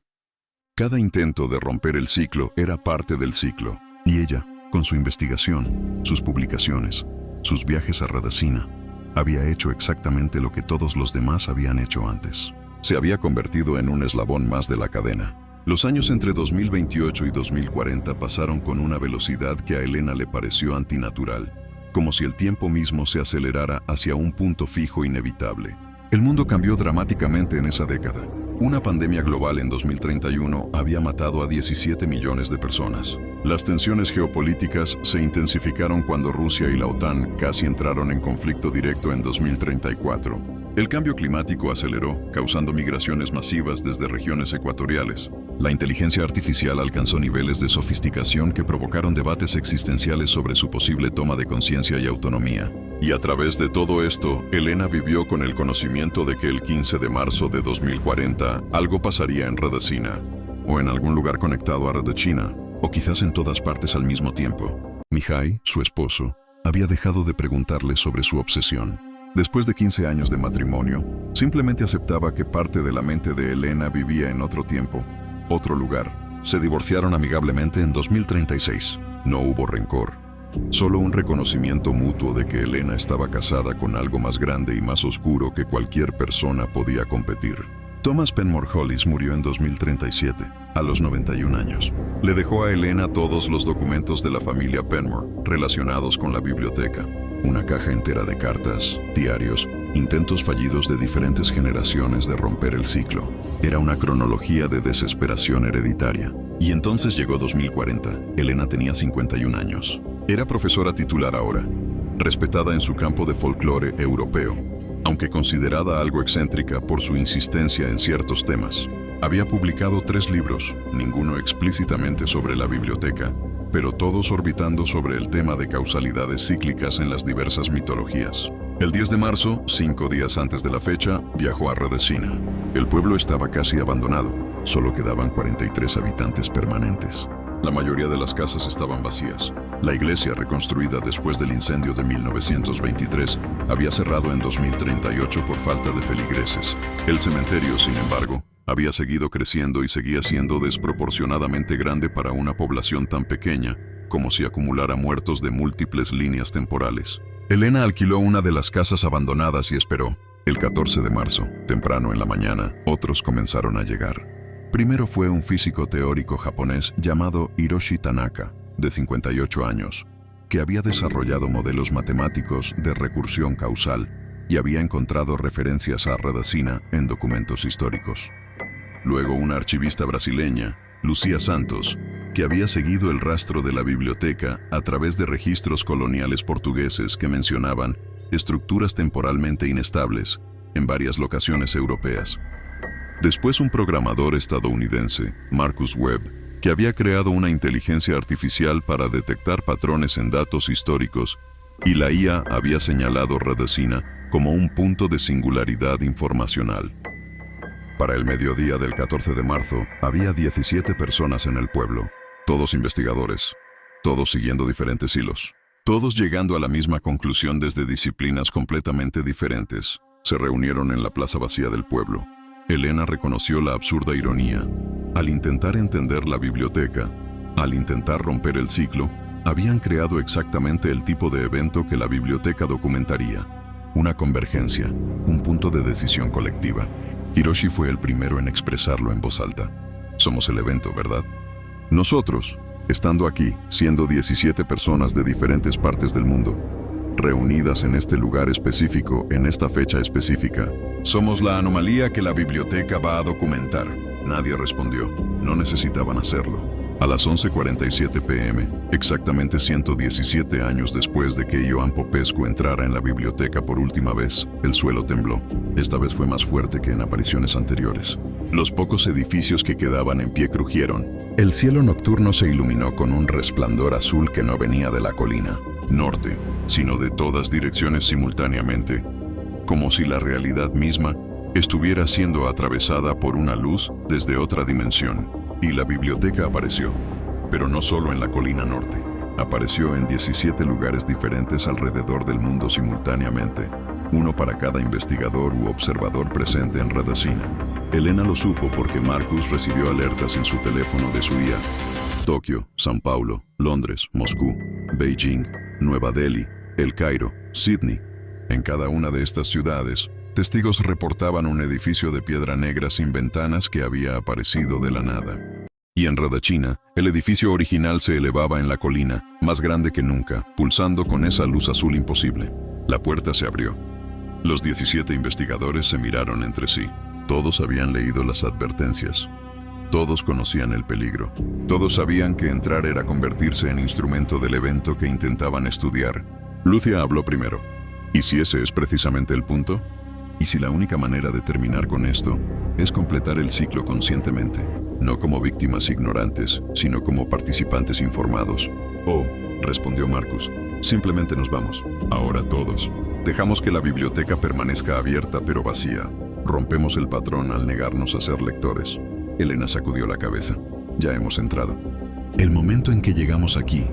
Cada intento de romper el ciclo era parte del ciclo. Y ella, con su investigación, sus publicaciones, sus viajes a Radachina, había hecho exactamente lo que todos los demás habían hecho antes. Se había convertido en un eslabón más de la cadena. Los años entre 2028 y 2040 pasaron con una velocidad que a Elena le pareció antinatural, como si el tiempo mismo se acelerara hacia un punto fijo inevitable. El mundo cambió dramáticamente en esa década. Una pandemia global en 2031 había matado a 17 millones de personas. Las tensiones geopolíticas se intensificaron cuando Rusia y la OTAN casi entraron en conflicto directo en 2034. El cambio climático aceleró, causando migraciones masivas desde regiones ecuatoriales. La inteligencia artificial alcanzó niveles de sofisticación que provocaron debates existenciales sobre su posible toma de conciencia y autonomía. Y a través de todo esto, Elena vivió con el conocimiento de que el 15 de marzo de 2040 algo pasaría en Radacina, o en algún lugar conectado a Radachina, o quizás en todas partes al mismo tiempo. Mihai, su esposo, había dejado de preguntarle sobre su obsesión. Después de 15 años de matrimonio, simplemente aceptaba que parte de la mente de Elena vivía en otro tiempo, otro lugar. Se divorciaron amigablemente en 2036. No hubo rencor, solo un reconocimiento mutuo de que Elena estaba casada con algo más grande y más oscuro que cualquier persona podía competir. Thomas Penmore Hollis murió en 2037, a los 91 años. Le dejó a Elena todos los documentos de la familia Penmore relacionados con la biblioteca. Una caja entera de cartas, diarios, intentos fallidos de diferentes generaciones de romper el ciclo. Era una cronología de desesperación hereditaria. Y entonces llegó 2040. Elena tenía 51 años. Era profesora titular ahora, respetada en su campo de folclore europeo, aunque considerada algo excéntrica por su insistencia en ciertos temas. Había publicado 3 libros, ninguno explícitamente sobre la biblioteca, pero todos orbitando sobre el tema de causalidades cíclicas en las diversas mitologías. El 10 de marzo, 5 días antes de la fecha, viajó a Radacina. El pueblo estaba casi abandonado, solo quedaban 43 habitantes permanentes. La mayoría de las casas estaban vacías. La iglesia, reconstruida después del incendio de 1923, había cerrado en 2038 por falta de feligreses. El cementerio, sin embargo, había seguido creciendo y seguía siendo desproporcionadamente grande para una población tan pequeña, como si acumulara muertos de múltiples líneas temporales. Elena alquiló una de las casas abandonadas y esperó. El 14 de marzo, temprano en la mañana, otros comenzaron a llegar. Primero fue un físico teórico japonés llamado Hiroshi Tanaka, de 58 años, que había desarrollado modelos matemáticos de recursión causal y había encontrado referencias a Radacina en documentos históricos. Luego una archivista brasileña, Lucía Santos, que había seguido el rastro de la biblioteca a través de registros coloniales portugueses que mencionaban estructuras temporalmente inestables en varias locaciones europeas. Después un programador estadounidense, Marcus Webb, que había creado una inteligencia artificial para detectar patrones en datos históricos, y la IA había señalado Radacina como un punto de singularidad informacional. Para el mediodía del 14 de marzo, había 17 personas en el pueblo, todos investigadores, todos siguiendo diferentes hilos, todos llegando a la misma conclusión desde disciplinas completamente diferentes. Se reunieron en la plaza vacía del pueblo. Elena reconoció la absurda ironía. Al intentar entender la biblioteca, al intentar romper el ciclo, habían creado exactamente el tipo de evento que la biblioteca documentaría. Una convergencia, un punto de decisión colectiva. Hiroshi fue el primero en expresarlo en voz alta. Somos el evento, ¿verdad? Nosotros, estando aquí, siendo 17 personas de diferentes partes del mundo, reunidas en este lugar específico, en esta fecha específica, somos la anomalía que la biblioteca va a documentar. Nadie respondió. No necesitaban hacerlo. A las 11:47 p.m., exactamente 117 años después de que Ioan Popescu entrara en la biblioteca por última vez, el suelo tembló. Esta vez fue más fuerte que en apariciones anteriores. Los pocos edificios que quedaban en pie crujieron. El cielo nocturno se iluminó con un resplandor azul que no venía de la colina norte, sino de todas direcciones simultáneamente, como si la realidad misma estuviera siendo atravesada por una luz desde otra dimensión. Y la biblioteca apareció, pero no solo en la colina norte. Apareció en 17 lugares diferentes alrededor del mundo simultáneamente, uno para cada investigador u observador presente en Radacina. Elena lo supo porque Marcus recibió alertas en su teléfono de su IA. Tokio, São Paulo, Londres, Moscú, Beijing, Nueva Delhi, El Cairo, Sydney. En cada una de estas ciudades, testigos reportaban un edificio de piedra negra sin ventanas que había aparecido de la nada. Y en Radachina, el edificio original se elevaba en la colina, más grande que nunca, pulsando con esa luz azul imposible. La puerta se abrió. Los 17 investigadores se miraron entre sí. Todos habían leído las advertencias. Todos conocían el peligro. Todos sabían que entrar era convertirse en instrumento del evento que intentaban estudiar. Lucia habló primero. ¿Y si ese es precisamente el punto? ¿Y si la única manera de terminar con esto es completar el ciclo conscientemente? No como víctimas ignorantes, sino como participantes informados. Oh, respondió Marcus. Simplemente nos vamos. Ahora todos. Dejamos que la biblioteca permanezca abierta pero vacía. Rompemos el patrón al negarnos a ser lectores. Elena sacudió la cabeza. Ya hemos entrado. El momento en que llegamos aquí,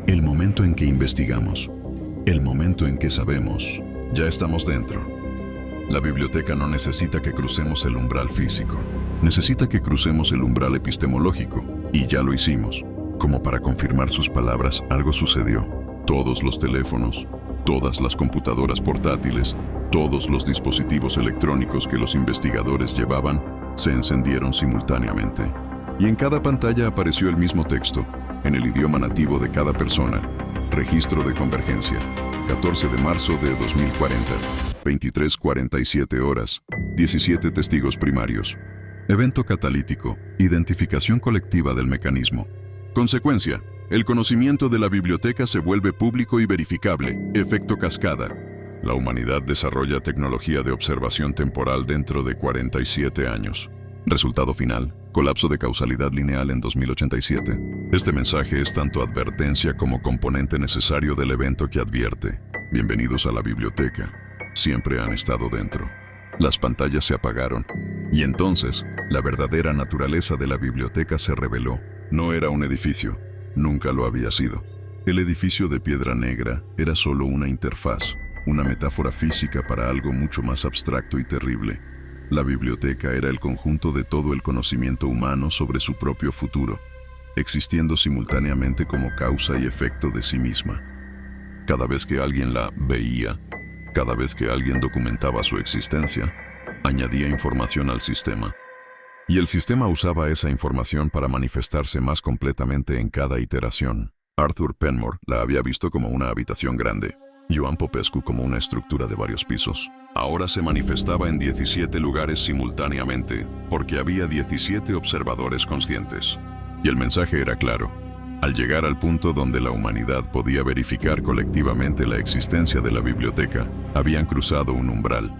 el momento en que investigamos, el momento en que sabemos, ya estamos dentro. La biblioteca no necesita que crucemos el umbral físico. Necesita que crucemos el umbral epistemológico. Y ya lo hicimos. Como para confirmar sus palabras, algo sucedió. Todos los teléfonos, todas las computadoras portátiles, todos los dispositivos electrónicos que los investigadores llevaban, se encendieron simultáneamente. Y en cada pantalla apareció el mismo texto, en el idioma nativo de cada persona. Registro de convergencia. 14 de marzo de 2040. 23:47 horas. 17 testigos primarios. Evento catalítico. Identificación colectiva del mecanismo. Consecuencia. El conocimiento de la biblioteca se vuelve público y verificable. Efecto cascada. La humanidad desarrolla tecnología de observación temporal dentro de 47 años. Resultado final, colapso de causalidad lineal en 2087. Este mensaje es tanto advertencia como componente necesario del evento que advierte. Bienvenidos a la biblioteca. Siempre han estado dentro. Las pantallas se apagaron. Y entonces, la verdadera naturaleza de la biblioteca se reveló. No era un edificio. Nunca lo había sido. El edificio de piedra negra era solo una interfaz. Una metáfora física para algo mucho más abstracto y terrible. La biblioteca era el conjunto de todo el conocimiento humano sobre su propio futuro, existiendo simultáneamente como causa y efecto de sí misma. Cada vez que alguien la veía, cada vez que alguien documentaba su existencia, añadía información al sistema. Y el sistema usaba esa información para manifestarse más completamente en cada iteración. Arthur Penmore la había visto como una habitación grande. Ioan Popescu como una estructura de varios pisos. Ahora se manifestaba en 17 lugares simultáneamente, porque había 17 observadores conscientes. Y el mensaje era claro. Al llegar al punto donde la humanidad podía verificar colectivamente la existencia de la biblioteca, habían cruzado un umbral.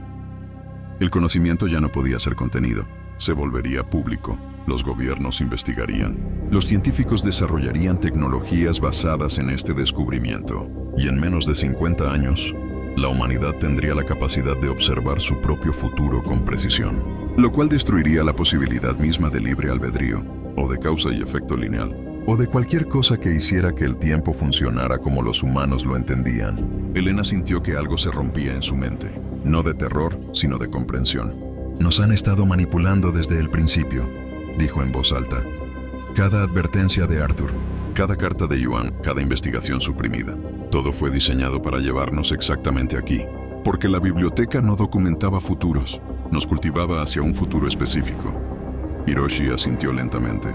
El conocimiento ya no podía ser contenido. Se volvería público. Los gobiernos investigarían. Los científicos desarrollarían tecnologías basadas en este descubrimiento. Y en menos de 50 años, la humanidad tendría la capacidad de observar su propio futuro con precisión, lo cual destruiría la posibilidad misma de libre albedrío, o de causa y efecto lineal, o de cualquier cosa que hiciera que el tiempo funcionara como los humanos lo entendían. Elena sintió que algo se rompía en su mente, no de terror, sino de comprensión. Nos han estado manipulando desde el principio, dijo en voz alta. Cada advertencia de Arthur, cada carta de Ioan, cada investigación suprimida. Todo fue diseñado para llevarnos exactamente aquí, porque la biblioteca no documentaba futuros, nos cultivaba hacia un futuro específico. Hiroshi asintió lentamente.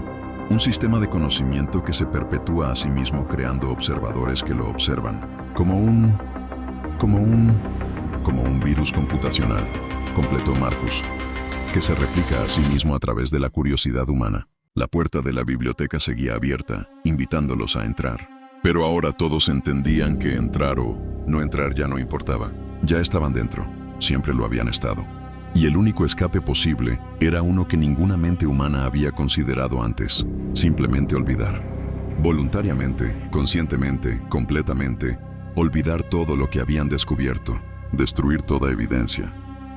Un sistema de conocimiento que se perpetúa a sí mismo creando observadores que lo observan, como un virus computacional, completó Marcus, que se replica a sí mismo a través de la curiosidad humana. La puerta de la biblioteca seguía abierta, invitándolos a entrar. Pero ahora todos entendían que entrar o no entrar ya no importaba. Ya estaban dentro, siempre lo habían estado. Y el único escape posible era uno que ninguna mente humana había considerado antes: simplemente olvidar. Voluntariamente, conscientemente, completamente, olvidar todo lo que habían descubierto, destruir toda evidencia,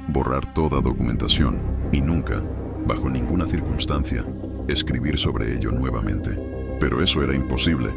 borrar toda documentación y nunca, bajo ninguna circunstancia, escribir sobre ello nuevamente. Pero eso era imposible,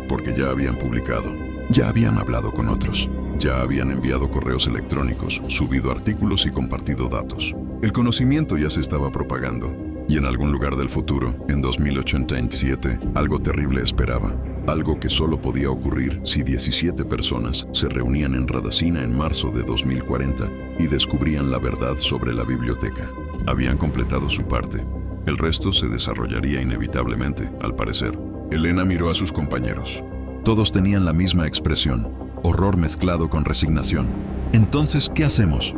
porque ya habían publicado, ya habían hablado con otros, ya habían enviado correos electrónicos, subido artículos y compartido datos. El conocimiento ya se estaba propagando, y en algún lugar del futuro, en 2087, algo terrible esperaba. Algo que solo podía ocurrir si 17 personas se reunían en Radacina en marzo de 2040 y descubrían la verdad sobre la biblioteca. Habían completado su parte. El resto se desarrollaría inevitablemente, al parecer. Elena miró a sus compañeros. Todos tenían la misma expresión, horror mezclado con resignación. Entonces, ¿qué hacemos?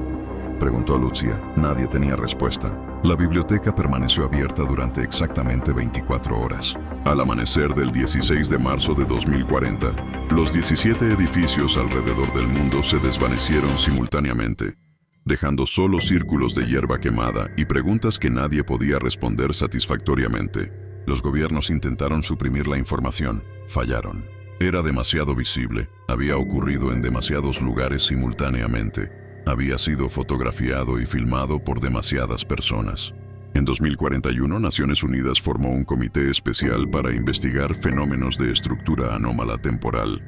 preguntó Lucia. Nadie tenía respuesta. La biblioteca permaneció abierta durante exactamente 24 horas. Al amanecer del 16 de marzo de 2040, los 17 edificios alrededor del mundo se desvanecieron simultáneamente, dejando solo círculos de hierba quemada y preguntas que nadie podía responder satisfactoriamente. Los gobiernos intentaron suprimir la información. Fallaron. Era demasiado visible. Había ocurrido en demasiados lugares simultáneamente. Había sido fotografiado y filmado por demasiadas personas. En 2041, Naciones Unidas formó un comité especial para investigar fenómenos de estructura anómala temporal.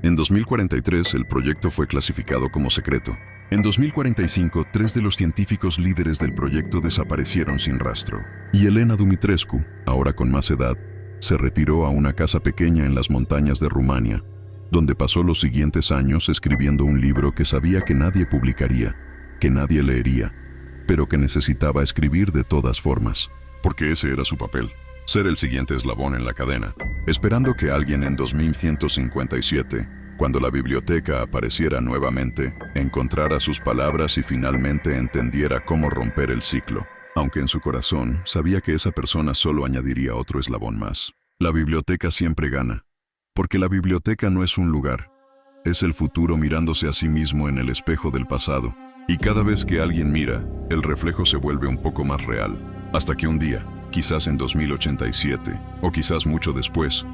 En 2043, el proyecto fue clasificado como secreto. En 2045, 3 de los científicos líderes del proyecto desaparecieron sin rastro. Y Elena Dumitrescu, ahora con más edad, se retiró a una casa pequeña en las montañas de Rumania, donde pasó los siguientes años escribiendo un libro que sabía que nadie publicaría, que nadie leería, pero que necesitaba escribir de todas formas, porque ese era su papel, ser el siguiente eslabón en la cadena, esperando que alguien en 2157, cuando la biblioteca apareciera nuevamente, encontrara sus palabras y finalmente entendiera cómo romper el ciclo, aunque en su corazón sabía que esa persona solo añadiría otro eslabón más. La biblioteca siempre gana, porque la biblioteca no es un lugar, es el futuro mirándose a sí mismo en el espejo del pasado, y cada vez que alguien mira, el reflejo se vuelve un poco más real, hasta que un día, quizás en 2087, o quizás mucho después,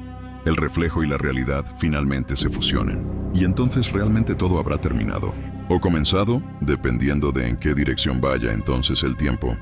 el reflejo y la realidad finalmente se fusionen. Y entonces realmente todo habrá terminado, o comenzado, dependiendo de en qué dirección vaya entonces el tiempo.